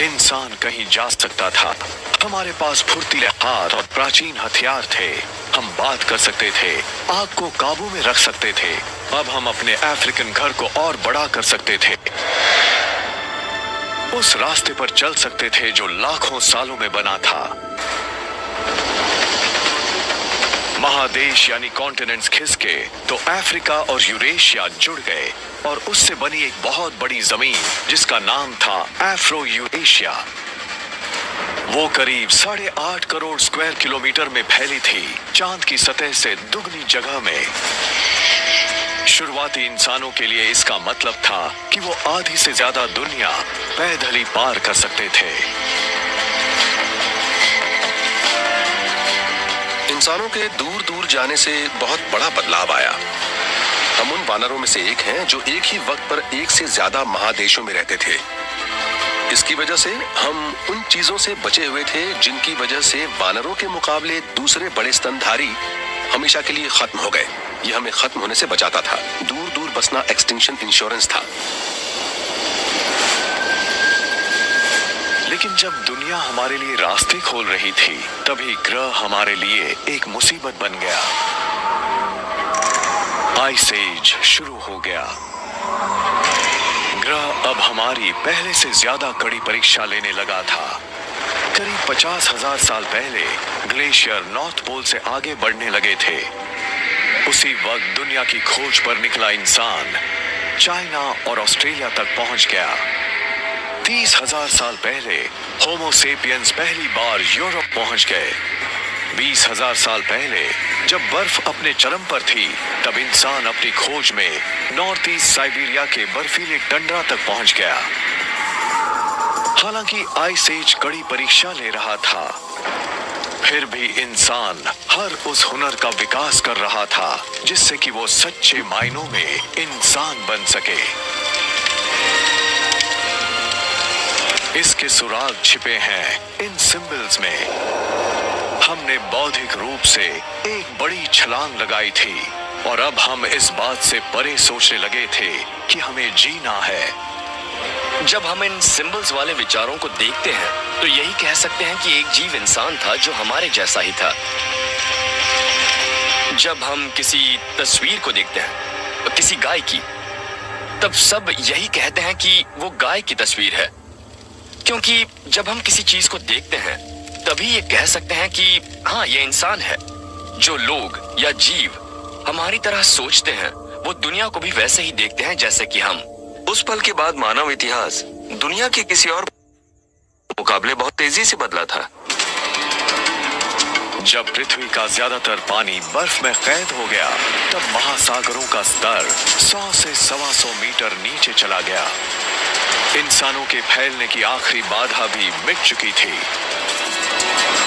इंसान कहीं जा सकता था। हमारे पास फुर्तीले हाथ और प्राचीन हथियार थे। हम बात कर सकते थे, आग को काबू में रख सकते थे। अब हम अपने अफ्रीकन घर को और बड़ा कर सकते थे। उस रास्ते पर चल सकते थे जो लाखों सालों में बना था। महादेश यानी कॉन्टिनेंट्स खिसके तो अफ्रीका और यूरेशिया जुड़ गए और उससे बनी एक बहुत बड़ी जमीन जिसका नाम था अफ्रो यूरेशिया। वो करीब 8.5 करोड़ स्क्वायर किलोमीटर में फैली थी, चांद की सतह से दुगनी जगह में। शुरुआती इंसानों के लिए इसका मतलब था कि वो आधी से ज्यादा दुनिया पैदल ही पार कर सकते थे। इंसानों के दूर दूर जाने से बहुत बड़ा बदलाव आया। हम उन वानरों में से एक हैं जो एक ही वक्त पर एक से ज्यादा महादेशों में रहते थे। इसकी वजह से हम उन चीजों से बचे हुए थे जिनकी वजह से वानरों के मुकाबले दूसरे बड़े स्तनधारी हमेशा के लिए खत्म हो गए। यह हमें खत्म होने से बचाता था। दूर दूर बसना एक्सटिंक्शन इंश्योरेंस था। लेकिन जब दुनिया हमारे लिए रास्ते खोल रही थी, तभी ग्रह हमारे लिए एक मुसीबत बन गया। आइस एज शुरू हो गया। ग्रह अब हमारी पहले से ज्यादा कड़ी परीक्षा लेने लगा था। करीब 50,000 साल पहले ग्लेशियर नॉर्थ पोल से आगे बढ़ने लगे थे। उसी वक्त दुनिया की खोज पर निकला इंसान चाइना और ऑस्ट्रेलिया तक पहुंच गया। 30,000 साल पहले होमो सेपियंस पहली बार यूरोप पहुंच गए। 20,000 साल पहले जब बर्फ अपने चरम पर थी, तब इंसान अपनी खोज में नॉर्थ ईस्ट साइबेरिया के बर्फीले टंड्रा तक पहुंच गया। हालांकि आइस एज कड़ी परीक्षा ले रहा था, फिर भी इंसान हर उस हुनर का विकास कर रहा था जिससे कि वो सच्चे मायनों में इंसान बन सके। इसके सुराग छिपे हैं इन सिंबल्स में। हमने बौद्धिक रूप से एक बड़ी छलांग लगाई थी और अब हम इस बात से परे सोचने लगे थे कि हमें जीना है। जब हम इन सिंबल्स वाले विचारों को देखते हैं तो यही कह सकते हैं कि एक जीव इंसान था जो हमारे जैसा ही था। जब हम किसी तस्वीर को देखते हैं, किसी गाय की, तब सब यही कहते हैं कि वो गाय की तस्वीर है, क्योंकि जब हम किसी चीज को देखते हैं तभी ये कह सकते हैं कि हाँ, ये इंसान है। जो लोग या जीव हमारी तरह सोचते हैं वो दुनिया को भी वैसे ही देखते हैं जैसे कि हम। उस पल के बाद मानव इतिहास दुनिया के किसी और मुकाबले बहुत तेजी से बदला था। जब पृथ्वी का ज्यादातर पानी बर्फ में कैद हो गया, तब महासागरों का स्तर 100 से 125 मीटर नीचे चला गया। इंसानों के फैलने की आखिरी बाधा भी मिट चुकी थी।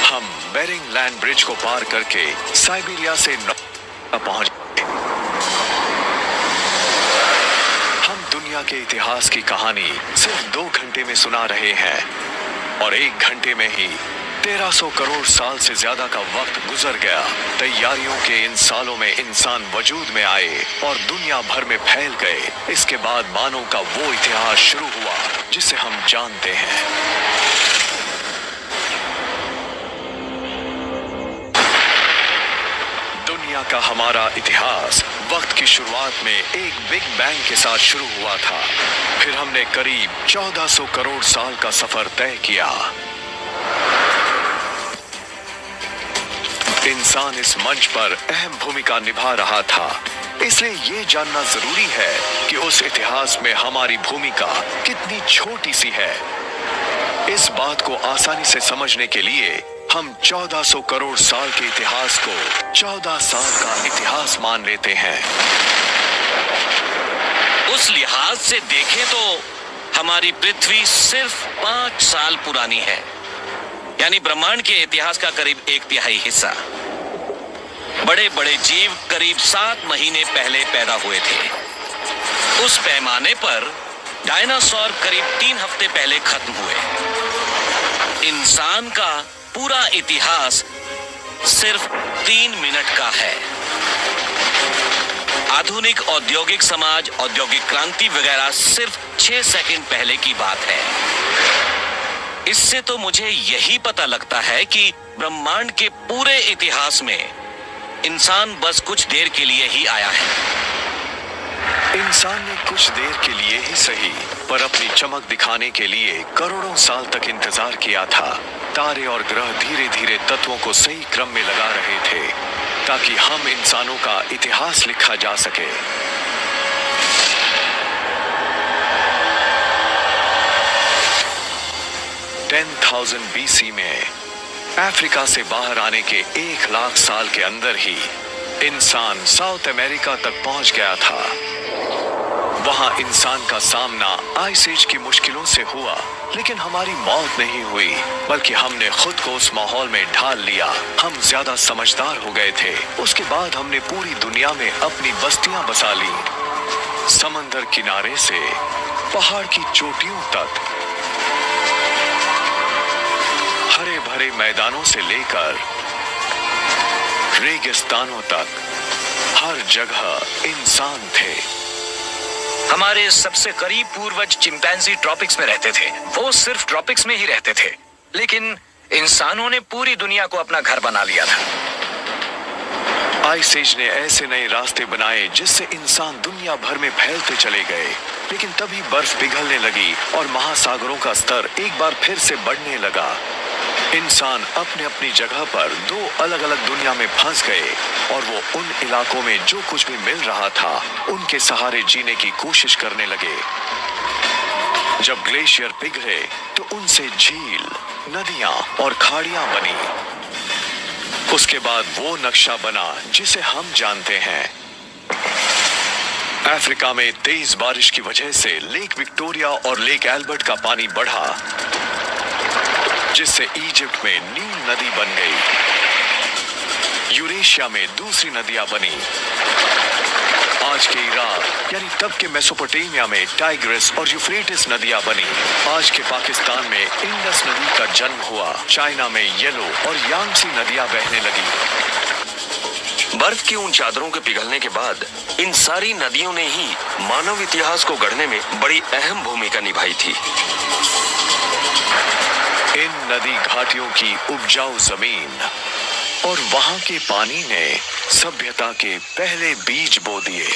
हम बेरिंग लैंड ब्रिज को पार करके साइबेरिया से पहुंच गए। हम दुनिया के इतिहास की कहानी सिर्फ 2 घंटे में सुना रहे हैं और 1 घंटे में ही 1300 करोड़ साल से ज्यादा का वक्त गुजर गया। तैयारियों के इन सालों में इंसान वजूद में आए और दुनिया भर में फैल गए। इसके बाद मानव का वो इतिहास शुरू हुआ जिसे हम जानते हैं। दुनिया का हमारा इतिहास वक्त की शुरुआत में एक बिग बैंग के साथ शुरू हुआ था। फिर हमने करीब 1400 करोड़ साल का सफर तय किया। इंसान इस मंच पर अहम भूमिका निभा रहा था, इसलिए ये जानना जरूरी है कि उस इतिहास में हमारी भूमिका कितनी छोटी सी है। इस बात को आसानी से समझने के लिए हम 1400 करोड़ साल के इतिहास को 14 साल का इतिहास मान लेते हैं। उस लिहाज से देखें तो हमारी पृथ्वी सिर्फ 5 साल पुरानी है, यानी ब्रह्मांड के इतिहास का करीब 1/3 हिस्सा। बड़े बड़े जीव करीब 7 महीने पहले पैदा हुए थे। उस पैमाने पर डायनासोर करीब 3 हफ्ते पहले खत्म हुए। इंसान का पूरा इतिहास सिर्फ 3 मिनट का है। आधुनिक औद्योगिक समाज, औद्योगिक क्रांति वगैरह सिर्फ 6 सेकंड पहले की बात है। इससे तो मुझे यही पता लगता है कि ब्रह्मांड के पूरे इतिहास में इंसान बस कुछ देर के लिए ही आया है। इंसान ने कुछ देर के लिए ही सही, पर अपनी चमक दिखाने के लिए करोड़ों साल तक इंतजार किया था। तारे और ग्रह धीरे धीरे तत्वों को सही क्रम में लगा रहे थे ताकि हम इंसानों का इतिहास लिखा जा सके। 10,000 BC में अफ्रीका से बाहर आने के 1 लाख साल के अंदर ही इंसान साउथ अमेरिका तक पहुंच गया था। वहां इंसान का सामना आइस एज की मुश्किलों से हुआ, लेकिन हमारी मौत नहीं हुई, बल्कि हमने खुद को उस माहौल में ढाल लिया। हम ज्यादा समझदार हो गए थे। उसके बाद हमने पूरी दुनिया में अपनी बस्तियां बसा ली, समंदर किनारे से पहाड़ की चोटियों तक, हरे भरे मैदानों से लेकर रेगिस्तानों तक, हर जगह इंसान थे। हमारे सबसे करीब पूर्वज चिंपैंजी ट्रॉपिक्स में रहते थे। वो सिर्फ ट्रॉपिक्स में ही रहते थे, लेकिन इंसानों ने पूरी दुनिया को अपना घर बना लिया था। आइस एज ने ऐसे नए रास्ते बनाए जिससे इंसान दुनिया भर में फैलते चले गए, लेकिन तभी बर्फ पिघलने लगी और महासागरों का स्तर एक बार फिर से बढ़ने लगा। इंसान अपने अपनी जगह पर 2 अलग अलग दुनिया में फंस गए और वो उन इलाकों में जो कुछ भी मिल रहा था उनके सहारे जीने की कोशिश करने लगे। जब ग्लेशियर पिघले तो उनसे झील, नदियां और खाड़ियां बनी। उसके बाद वो नक्शा बना जिसे हम जानते हैं। अफ्रीका में तेज बारिश की वजह से लेक विक्टोरिया और लेक एल्बर्ट का पानी बढ़ा, जिससे इजिप्ट में नील नदी बन गई। यूरेशिया में दूसरी नदियां बनी। आज के इराक यानी तब के मेसोपोटामिया में टाइग्रिस और यूफ्रेटिस नदियां बनी। आज के पाकिस्तान में इंडस नदी का जन्म हुआ। चाइना में येलो और यांगसी नदियां बहने लगी। बर्फ की उन चादरों के पिघलने के बाद इन सारी नदियों ने ही मानव इतिहास को गढ़ने में बड़ी अहम भूमिका निभाई थी। इन नदी घाटियों की उपजाऊ जमीन और वहां के पानी ने सभ्यता के पहले बीज बो दिए।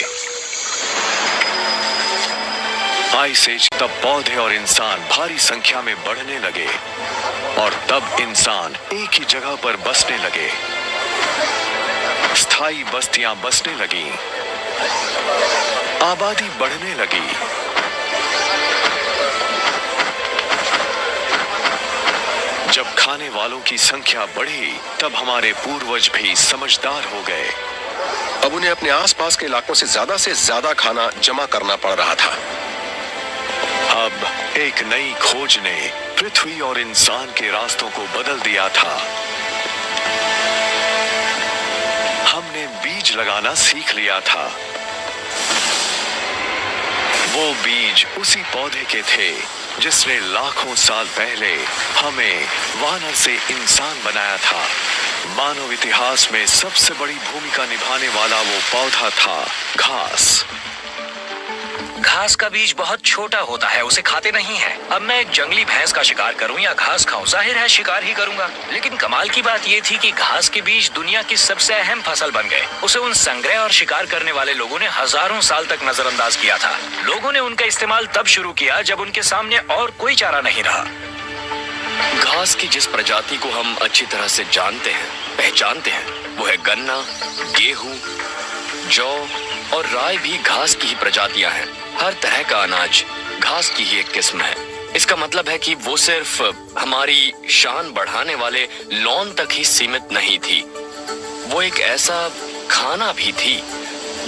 आइस एज तब पौधे और इंसान भारी संख्या में बढ़ने लगे और तब इंसान एक ही जगह पर बसने लगे। स्थायी बस्तियां बसने लगी, आबादी बढ़ने लगी। जब खाने वालों की संख्या बढ़ी तब हमारे पूर्वज भी समझदार हो गए। अब उन्हें अपने आसपास के इलाकों से ज्यादा खाना जमा करना पड़ रहा था। अब एक नई खोज ने पृथ्वी और इंसान के रास्तों को बदल दिया था। हमने बीज लगाना सीख लिया था। वो बीज उसी पौधे के थे जिसने लाखों साल पहले हमें वानर से इंसान बनाया था। मानव इतिहास में सबसे बड़ी भूमिका निभाने वाला वो पौधा था घास। घास का बीज बहुत छोटा होता है, उसे खाते नहीं है। अब मैं एक जंगली भैंस का शिकार करूं या घास खाऊं, जाहिर है शिकार ही करूंगा। लेकिन कमाल की बात यह थी कि घास के बीज दुनिया की सबसे अहम फसल बन गए। उसे उन संग्रह और शिकार करने वाले लोगों ने हजारों साल तक नजरअंदाज किया था। लोगों ने उनका इस्तेमाल तब शुरू किया जब उनके सामने और कोई चारा नहीं रहा। घास की जिस प्रजाति को हम अच्छी तरह से जानते हैं, पहचानते हैं, वो है गन्ना, गेहूं, जौ और राई भी घास की ही प्रजातियां हैं। हर तरह का अनाज घास की ही एक किस्म है। इसका मतलब है कि वो सिर्फ हमारी शान बढ़ाने वाले लौन तक ही सीमित नहीं थी, वो एक ऐसा खाना भी थी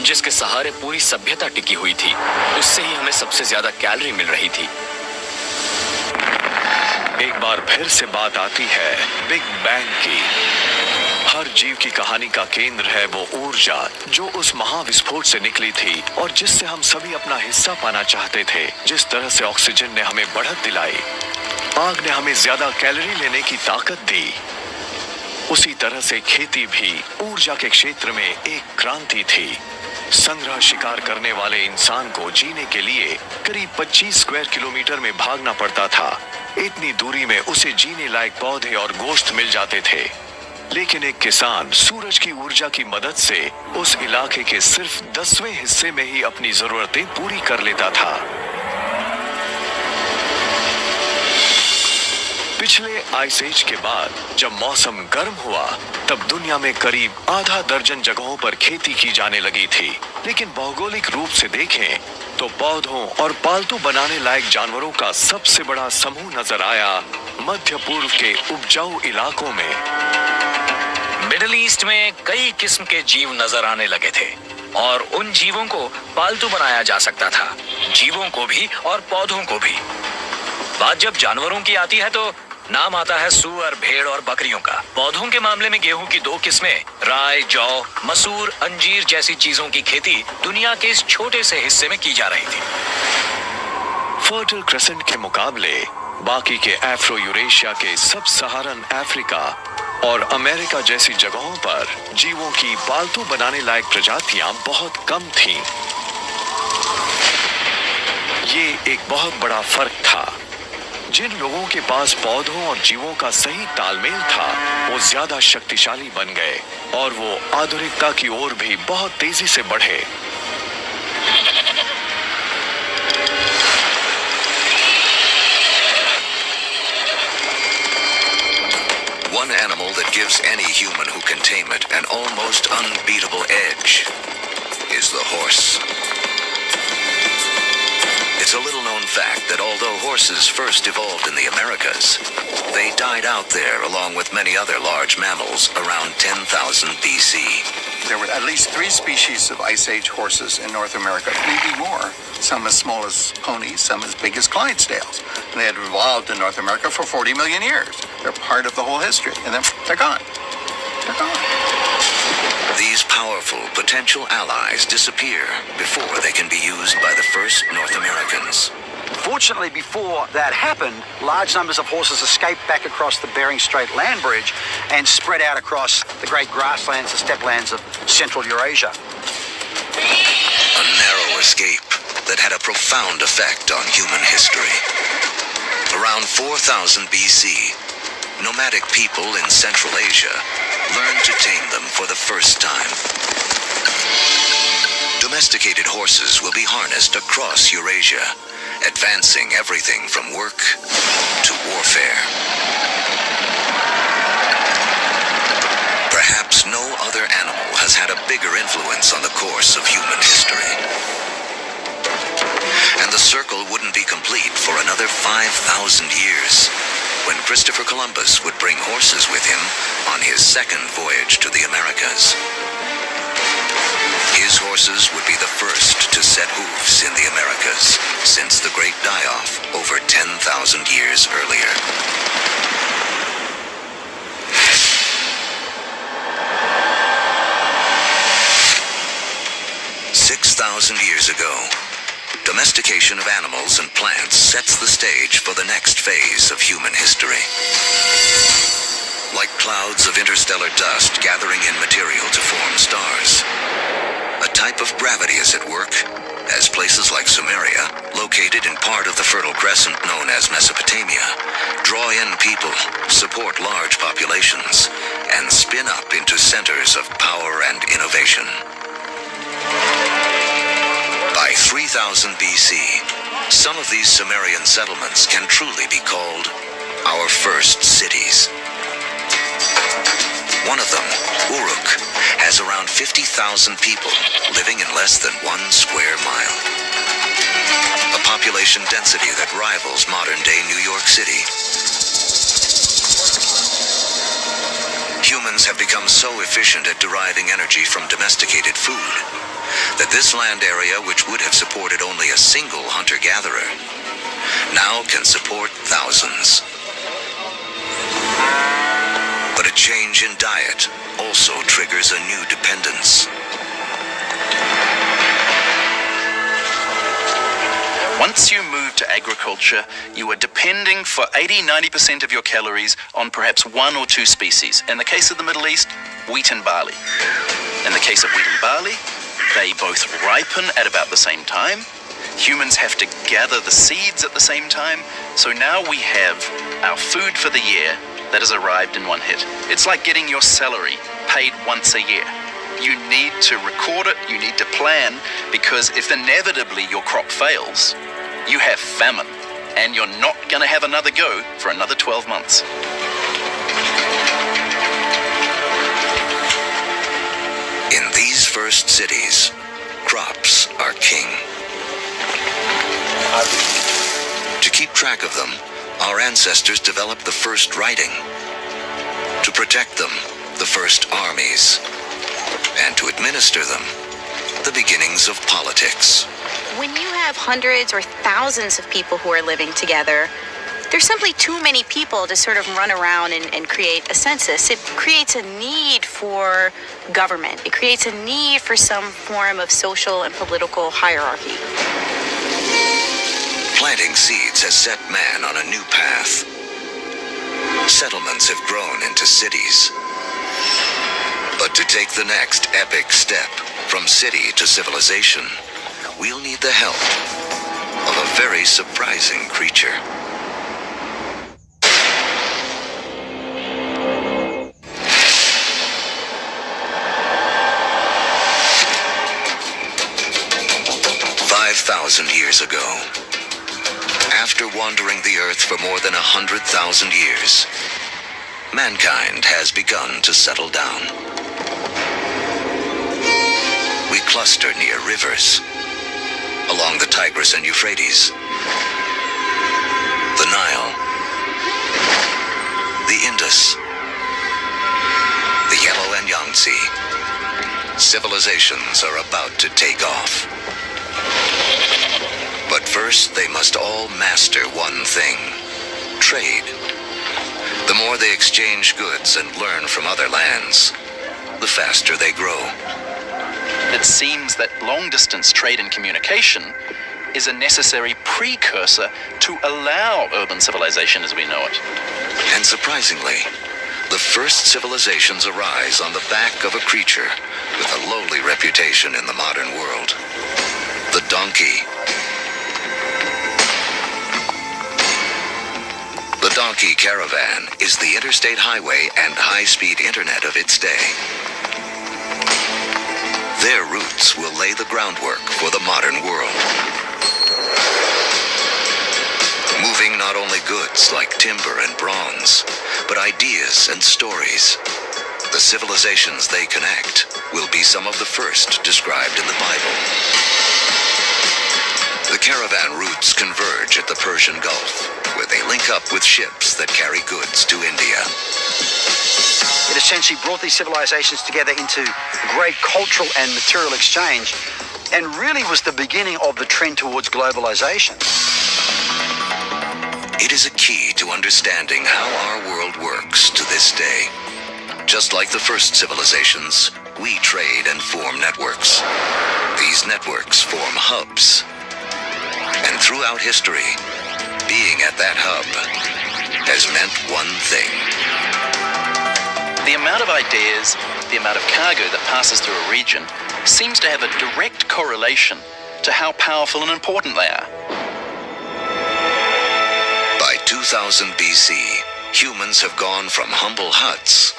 जिसके सहारे पूरी सभ्यता टिकी हुई थी। उससे ही हमें सबसे ज्यादा कैलोरी मिल रही थी। एक बार फिर से बात आती है बिग बैंग की। हर जीव की कहानी का केंद्र है वो ऊर्जा जो उस महाविस्फोट से निकली थी और जिससे हम सभी अपना हिस्सा पाना चाहते थे। जिस तरह से ऑक्सीजन ने हमें बढ़त दिलाई, आग ने हमें ज्यादा कैलोरी लेने की ताकत दी, उसी तरह से खेती भी ऊर्जा के क्षेत्र में एक क्रांति थी। संग्रह शिकार करने वाले इंसान को जीने के लिए करीब 25 स्क्वायर किलोमीटर में भागना पड़ता था। इतनी दूरी में उसे जीने लायक पौधे और गोश्त मिल जाते थे। लेकिन एक किसान सूरज की ऊर्जा की मदद से उस इलाके के सिर्फ 10वें हिस्से में ही अपनी जरूरतें पूरी कर लेता था। पिछले आइस एज के बाद जब मौसम गर्म हुआ तब दुनिया में करीब आधा दर्जन जगहों पर खेती की जाने लगी थी। लेकिन भौगोलिक रूप से देखें तो पौधों और पालतू बनाने लायक जानवरों का सबसे बड़ा समूह नजर आया मध्य पूर्व के उपजाऊ इलाकों में। मिडिल ईस्ट में कई किस्म के जीव नजर आने लगे थे और उन जीवों को पालतू बनाया जा सकता था, जीवों को भी और पौधों को भी। बात जब जानवरों की आती है तो नाम आता है सूअर, भेड़ और बकरियों का। पौधों के मामले में गेहूं की 2 किस्में, राय, जौ, मसूर, अंजीर जैसी चीजों की खेती दुनिया के इस छोटे से हिस्से में की जा रही थी। फर्टिल क्रेसेंट के मुकाबले बाकी के अफ्रो यूरेशिया के सब सहारन अफ्रीका और अमेरिका जैसी जगहों पर जीवों की पालतू बनाने लायक प्रजातियां बहुत कम थीं। ये एक बहुत बड़ा फर्क था। जिन लोगों के पास पौधों और जीवों का सही तालमेल था वो ज्यादा शक्तिशाली बन गए और वो आधुनिकता की ओर भी बहुत तेजी से बढ़े। One animal that gives any human who can tame it an almost unbeatable edge is the horse. It's a little known fact that although horses first evolved in the Americas, they died out there along with many other large mammals around 10,000 BC. There were at least 3 species of Ice Age horses in North America, maybe more. Some as small as ponies, some as big as Clydesdales. And they had evolved in North America for 40 million years. They're part of the whole history. And then they're gone. They're gone. These powerful potential allies disappear before they can be used by the first North Americans. Fortunately, before that happened, large numbers of horses escaped back across the Bering Strait land bridge and spread out across the great grasslands, the steppe of central Eurasia. A narrow escape that had a profound effect on human history. Around 4000 BC, nomadic people in Central Asia learned to tame them for the first time. Domesticated horses will be harnessed across Eurasia, advancing everything from work to warfare. Perhaps no other animal has had a bigger influence on the course of human history. And the circle wouldn't be complete for another 5,000 years, when Christopher Columbus would bring horses with him on his second voyage to the Americas. His horses would be the first to set hooves in the Americas since the Great Die-Off over 10,000 years earlier. 6,000 years ago, domestication of animals and plants sets the stage for the next phase of human history. Like clouds of interstellar dust gathering in material to form stars, a type of gravity is at work as places like Sumeria, located in part of the Fertile Crescent known as Mesopotamia, draw in people, support large populations, and spin up into centers of power and innovation. By 3000 BC, some of these Sumerian settlements can truly be called our first cities. One of them, Uruk, has around 50,000 people living in less than 1 square mile. A population density that rivals modern-day New York City. Humans have become so efficient at deriving energy from domesticated food that this land area, which would have supported only a single hunter-gatherer, now can support thousands. But a change in diet also triggers a new dependence. Once you move to agriculture, you are depending for 80-90% of your calories on perhaps 1 or 2 species. In the case of the Middle East, wheat and barley. In the case of wheat and barley, they both ripen at about the same time. Humans have to gather the seeds at the same time. So now we have our food for the year that has arrived in one hit. It's like getting your salary paid once a year. You need to record it, you need to plan, because if inevitably your crop fails, you have famine. and you're not going to have another go for another 12 months. In these first cities, crops are king. To keep track of them, our ancestors developed the first writing. To protect them, the first armies. And to administer them, the beginnings of politics. When you have hundreds or thousands of people who are living together, there's simply too many people to sort of run around and create a census. It creates a need for government. It creates a need for some form of social and political hierarchy. Planting seeds has set man on a new path. Settlements have grown into cities. But to take the next epic step from city to civilization, we'll need the help of a very surprising creature. Years ago, after wandering the earth for more than 100,000 years, mankind has begun to settle down. We cluster near rivers, along the Tigris and Euphrates, the Nile, the Indus, the Yellow and Yangtze. Civilizations are about to take off. But first, they must all master one thing: trade. The more they exchange goods and learn from other lands, the faster they grow. It seems that long-distance trade and communication is a necessary precursor to allow urban civilization as we know it. And surprisingly, the first civilizations arise on the back of a creature with a lowly reputation in the modern world: the donkey. The donkey caravan is the interstate highway and high-speed internet of its day. Their routes will lay the groundwork for the modern world. Moving not only goods like timber and bronze, but ideas and stories. The civilizations they connect will be some of the first described in the Bible. The caravan routes converge at the Persian Gulf, where they link up with ships that carry goods to India. It essentially brought these civilizations together into great cultural and material exchange, and really was the beginning of the trend towards globalization. It is a key to understanding how our world works to this day. Just like the first civilizations, we trade and form networks. These networks form hubs. And throughout history, being at that hub has meant one thing. The amount of ideas, the amount of cargo that passes through a region seems to have a direct correlation to how powerful and important they are. By 2000 BC, humans have gone from humble huts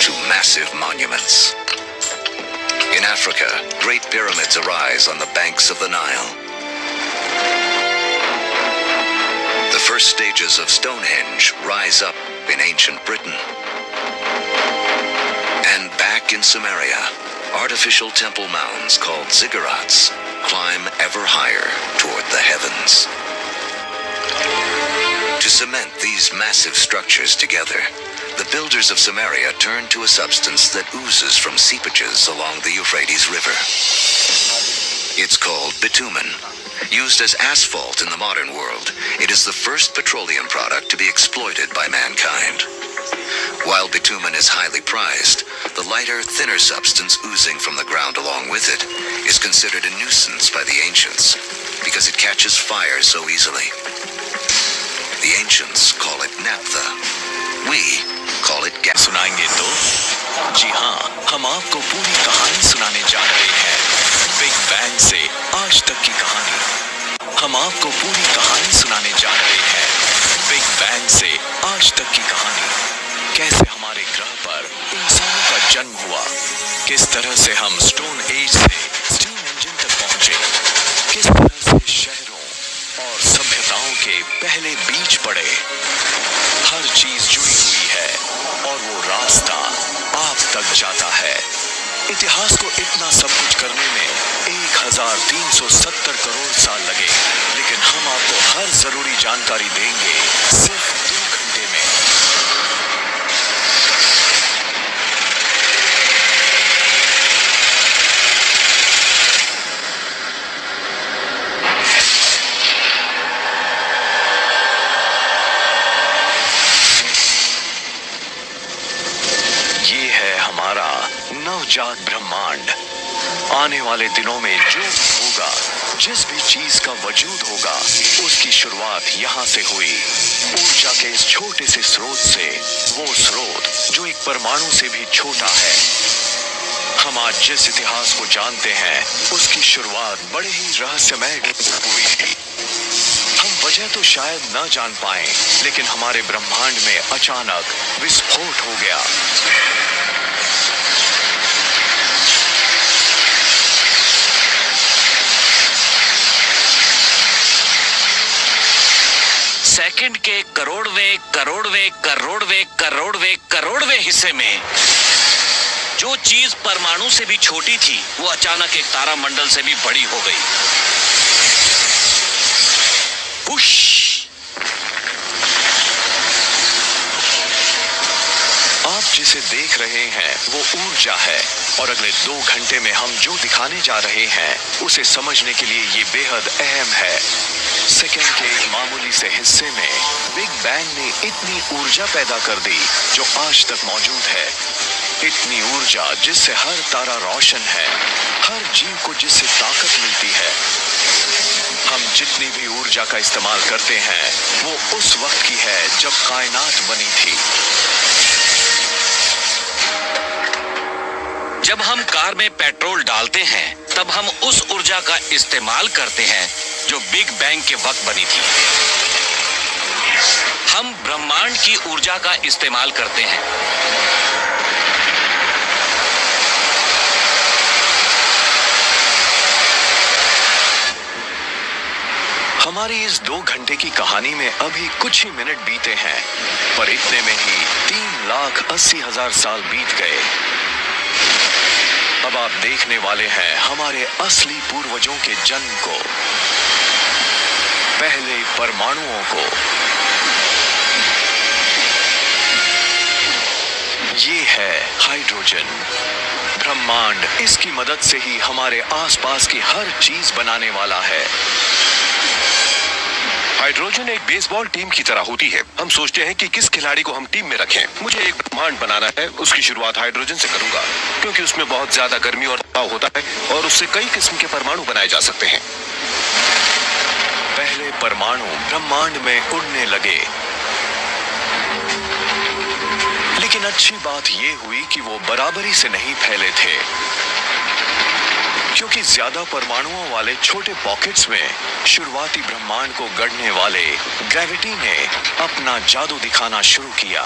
to massive monuments. In Africa, great pyramids arise on the banks of the Nile. The first stages of Stonehenge rise up in ancient Britain. And back in Samaria, artificial temple mounds called ziggurats climb ever higher toward the heavens. To cement these massive structures together, the builders of Samaria turned to a substance that oozes from seepages along the Euphrates River. It's called bitumen. Used as asphalt in the modern world, it is the first petroleum product to be exploited by mankind. While bitumen is highly prized, the lighter, thinner substance oozing from the ground along with it is considered a nuisance by the ancients because it catches fire so easily. The ancients call it naphtha. We call it gas. सुनाएंगे तो? जी हाँ, हम आपको पूरी कहानी सुनाने जा रहे हैं। बिग बैंग से आज तक की कहानी। हम आपको पूरी कहानी सुनाने जा रहे हैं। बिग बैंग से आज तक की कहानी। कैसे हमारे ग्रह पर इंसानों का जन्म हुआ, किस तरह से हम स्टोन एज से स्टीम इंजन तक पहुंचे, किस तरह से शहरों और सभ्यताओं पड़े। हर चीज जुड़ी हुई है और वो रास्ता आप तक जाता है। इतिहास को इतना सब कुछ करने में 1370 करोड़ साल लगे, लेकिन हम आपको हर जरूरी जानकारी देंगे सिर्फ 2 घंटे में। ये है हमारा नवजात ब्रह्मांड। आने वाले दिनों में जो होगा, जिस भी चीज का वजूद होगा, उसकी शुरुआत यहाँ से हुई। ऊर्जा के इस छोटे से स्रोत से, वो स्रोत जो एक परमाणु से भी छोटा है। हम आज जिस इतिहास को जानते हैं, उसकी शुरुआत बड़े ही रहस्यमय हुई थी। हम वजह तो शायद न जान पाए, लेकिन हमारे ब्रह्मांड में अचानक विस्फोट हो गया। सेकंड के करोड़वे हिस्से में जो चीज परमाणु से भी छोटी थी, वो अचानक एक तारामंडल से भी बड़ी हो गई। पुश! आप जिसे देख रहे हैं वो ऊर्जा है, और अगले 2 घंटे में हम जो दिखाने जा रहे हैं उसे समझने के लिए ये बेहद अहम है। सेकंड के एक मामूली से हिस्से में बिग बैंग ने इतनी ऊर्जा पैदा कर दी जो आज तक मौजूद है। इतनी ऊर्जा जिससे हर तारा रोशन है, हर जीव को जिससे ताकत मिलती है। हम जितनी भी ऊर्जा का इस्तेमाल करते हैं वो उस वक्त की है जब कायनात बनी थी। जब हम कार में पेट्रोल डालते हैं, तब हम उस ऊर्जा का इस्तेमाल करते हैं जो बिग बैंग के वक्त बनी थी। हम ब्रह्मांड की ऊर्जा का इस्तेमाल करते हैं। हमारी इस 2 घंटे की कहानी में अभी कुछ ही मिनट बीते हैं, पर इतने में ही 3,80,000 साल बीत गए। अब आप देखने वाले हैं हमारे असली पूर्वजों के जन्म को, पहले परमाणुओं को। ये है हाइड्रोजन। ब्रह्मांड इसकी मदद से ही हमारे आसपास की हर चीज बनाने वाला है। हाइड्रोजन एक बेसबॉल टीम की तरह होती है। हम सोचते हैं कि किस खिलाड़ी को हम टीम में रखें। मुझे एक ब्रह्मांड बनाना है, उसकी शुरुआत हाइड्रोजन से करूंगा, क्योंकि उसमें बहुत ज्यादा गर्मी और दबाव होता है और उससे कई किस्म के परमाणु बनाए जा सकते हैं। पहले परमाणु ब्रह्मांड में उड़ने लगे, लेकिन अच्छी बात यह हुई कि वो बराबरी से नहीं फैले थे, क्योंकि ज्यादा परमाणुओं वाले छोटे पॉकेट्स में शुरुआती ब्रह्मांड को गढ़ने वाले ग्रेविटी ने अपना जादू दिखाना शुरू किया।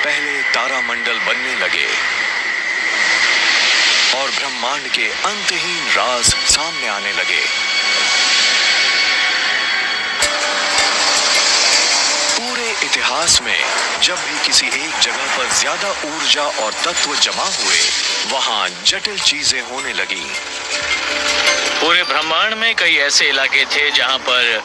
पहले तारामंडल बनने लगे और ब्रह्मांड के अंतहीन राज सामने आने लगे। पूरे इतिहास में जब भी किसी एक जगह पर ज्यादा ऊर्जा और तत्व जमा हुए, वहां जटिल चीजें होने लगी। पूरे ब्रह्मांड में कई ऐसे इलाके थे जहां पर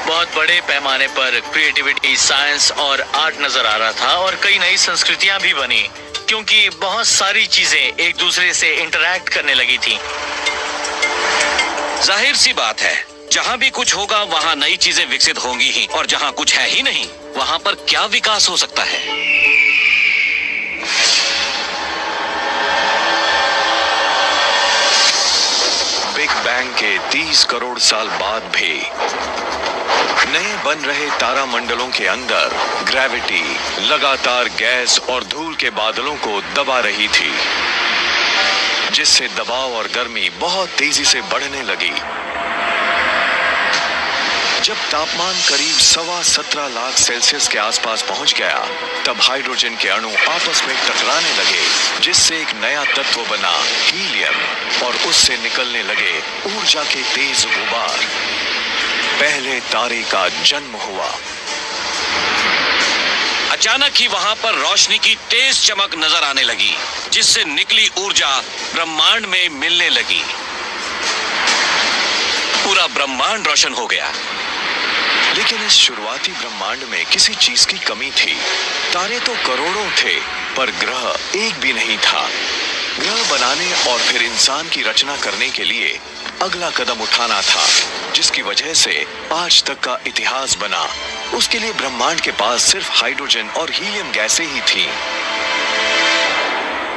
बहुत बड़े पैमाने पर क्रिएटिविटी, साइंस और आर्ट नजर आ रहा था, और कई नई संस्कृतियां भी बनी, क्योंकि बहुत सारी चीजें एक दूसरे से इंटरैक्ट करने लगी थी। जाहिर सी बात है, जहां भी कुछ होगा वहां नई चीजें विकसित होंगी ही, और जहां कुछ है ही नहीं वहां पर क्या विकास हो सकता है। बिग बैंग के 30 करोड़ साल बाद भी नए बन रहे तारामंडलों के अंदर ग्रेविटी लगातार गैस और धूल के बादलों को दबा रही थी, जिससे दबाव और गर्मी बहुत तेजी से बढ़ने लगी। जब तापमान करीब 17.25 लाख सेल्सियस के आसपास पहुंच गया, तब हाइड्रोजन के अणु आपस में टकराने लगे, जिससे एक नया तत्व बना हीलियम, और उससे निकलने लगे ऊर्जा के तेज गुबार। पहले तारे का जन्म हुआ। अचानक ही वहां पर रोशनी की तेज चमक नजर आने लगी, जिससे निकली ऊर्जा ब्रह्मांड में मिलने लगी। पूरा ब्रह्मांड रोशन हो गया। लेकिन इस शुरुआती ब्रह्मांड में किसी चीज की कमी थी। तारे तो करोड़ों थे, पर ग्रह एक भी नहीं था। ग्रह बनाने और फिर इंसान की रचना करने के लिए अगला कदम उठाना था, जिसकी वजह से आज तक का इतिहास बना। उसके लिए ब्रह्मांड के पास सिर्फ हाइड्रोजन और हीलियम गैसें ही थी।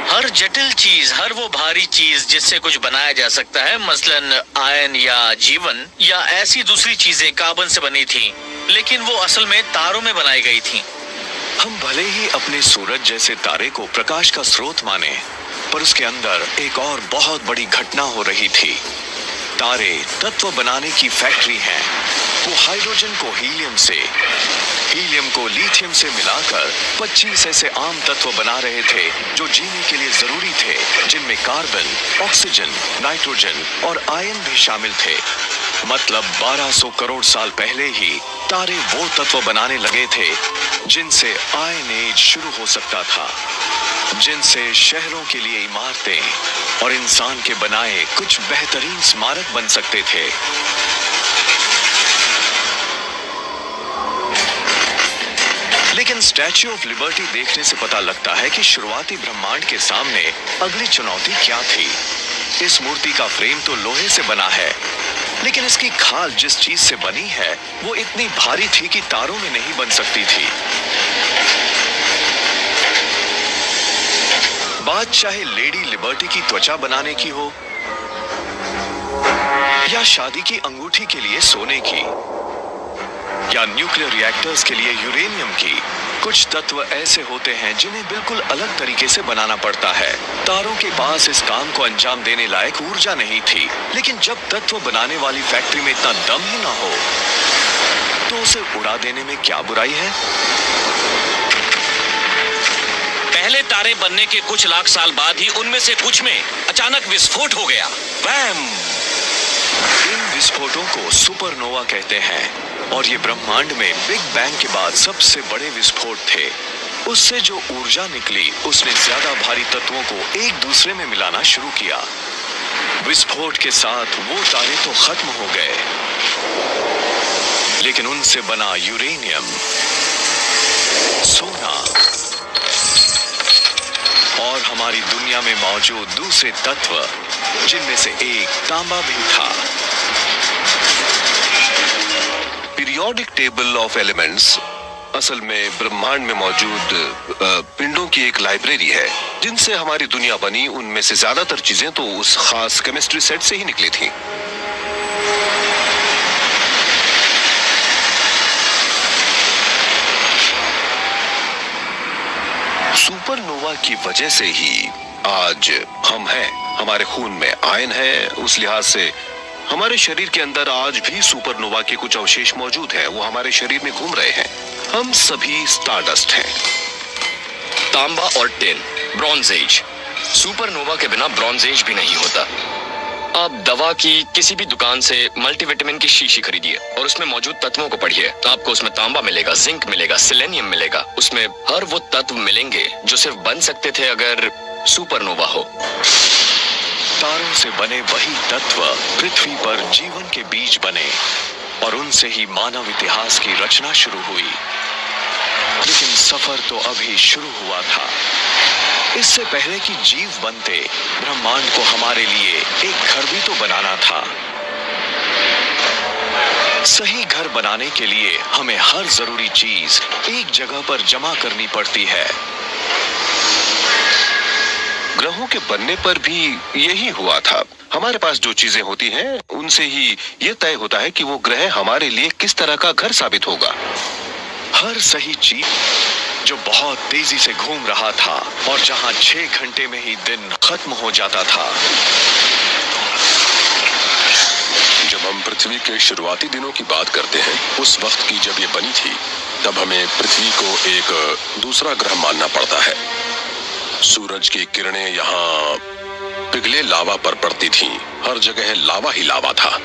हर जटिल चीज, हर वो भारी चीज जिससे कुछ बनाया जा सकता है, मसलन आयन या जीवन या ऐसी दूसरी चीजें कार्बन से बनी थी, लेकिन वो असल में तारों में बनाई गई थी। हम भले ही अपने सूरज जैसे तारे को प्रकाश का स्रोत माने, पर उसके अंदर एक और बहुत बड़ी घटना हो रही थी। तारे तत्व बनाने की फैक्ट्री हैं। वो हाइड्रोजन को हीलियम से, हीलियम को लिथियम से मिलाकर 25 ऐसे आम तत्व बना रहे थे जो जीने के लिए जरूरी थे, जिनमें कार्बन, ऑक्सीजन, नाइट्रोजन और आयन भी शामिल थे। मतलब 1200 करोड़ साल पहले ही तारे वो तत्व बनाने लगे थे जिनसे आयन एज शुरू हो सकता था, जिनसे शहरों के लिए इमारतें और इंसान के बनाए कुछ बेहतरीन स्मारक बन सकते थे। लेकिन स्टैच्यू ऑफ लिबर्टी देखने से पता लगता है कि शुरुआती ब्रह्मांड के सामने अगली चुनौती क्या थी। इस मूर्ति का फ्रेम तो लोहे से बना है, लेकिन इसकी खाल जिस चीज से बनी है वो इतनी भारी थी कि तारों में नहीं बन सकती थी। बात चाहे लेडी लिबर्टी की त्वचा बनाने की हो या शादी की अंगूठी के लिए सोने की या न्यूक्लियर रिएक्टर्स के लिए यूरेनियम की, कुछ तत्व ऐसे होते हैं जिन्हें बिल्कुल अलग तरीके से बनाना पड़ता है। तारों के पास इस काम को अंजाम देने लायक ऊर्जा नहीं थी, लेकिन जब तत्व बनाने वाली फैक्ट्री में इतना दम ही ना हो तो उसे उड़ा देने में क्या बुराई है। पहले तारे बनने के कुछ लाख साल बाद ही उनमें से कुछ में अचानक विस्फोट हो गया। बैम! इन विस्फोटों को सुपरनोवा कहते हैं, और ये ब्रह्मांड में बिग बैंग के बाद सबसे बड़े विस्फोट थे। उससे जो ऊर्जा निकली उसने ज्यादा भारी तत्वों को एक दूसरे में मिलाना शुरू किया। विस्फोट के साथ वो तारे तो खत्म हो गए, लेकिन उनसे बना यूरेनियम, सोना और हमारी दुनिया में मौजूद दूसरे तत्व, जिनमें से एक तांबा भी था। पीरियोडिक टेबल ऑफ एलिमेंट्स असल में ब्रह्मांड में मौजूद पिंडों की एक लाइब्रेरी है, जिनसे हमारी दुनिया बनी। उनमें से ज्यादातर चीजें तो उस खास केमिस्ट्री सेट से ही निकली थी। सुपरनोवा की वजह से ही आज हम हैं। हमारे खून में आयन है, उस लिहाज से हमारे शरीर के अंदर आज भी सुपरनोवा के कुछ अवशेष मौजूद हैं। वो हमारे शरीर में घूम रहे हैं। हम सभी स्टारडस्ट हैं। तांबा और टिन, ब्रॉन्ज एज। सुपरनोवा के बिना ब्रॉन्ज एज भी नहीं होता। आप दवा की किसी भी दुकान से मल्टीविटामिन की शीशी खरीदिए और उसमें मौजूद तत्वों को पढ़िए। आपको उसमें तांबा मिलेगा, जिंक मिलेगा, सेलेनियम मिलेगा। उसमें हर वो तत्व मिलेंगे जो सिर्फ बन सकते थे अगर सुपरनोवा हो। तारों से बने वही तत्व पृथ्वी पर जीवन के बीज बने, और उनसे ही मानव इतिहास की रचना शुरू हुई। लेकिन सफर तो अभी शुरू हुआ था। इससे पहले कि जीव बनते, ब्रह्मांड को हमारे लिए एक घर भी तो बनाना था। सही घर बनाने के लिए हमें हर जरूरी चीज एक जगह पर जमा करनी पड़ती है। ग्रहों के बनने पर भी यही हुआ था। हमारे पास जो चीजें होती हैं, उनसे ही ये तय होता है कि वो ग्रह हमारे लिए किस तरह का घर साबित होगा। हर सही चीज जो बहुत तेजी से घूम रहा था और जहां 6 घंटे में ही दिन खत्म हो जाता था। जब हम पृथ्वी के शुरुआती दिनों की बात करते हैं, उस वक्त की जब ये बनी थी, तब हमें पृथ्वी को एक दूसरा ग्रह मानना पड़ता है। सूरज की किरणें यहाँ पिघले लावा पर पड़ती थीं। हर जगह लावा ही लावा था।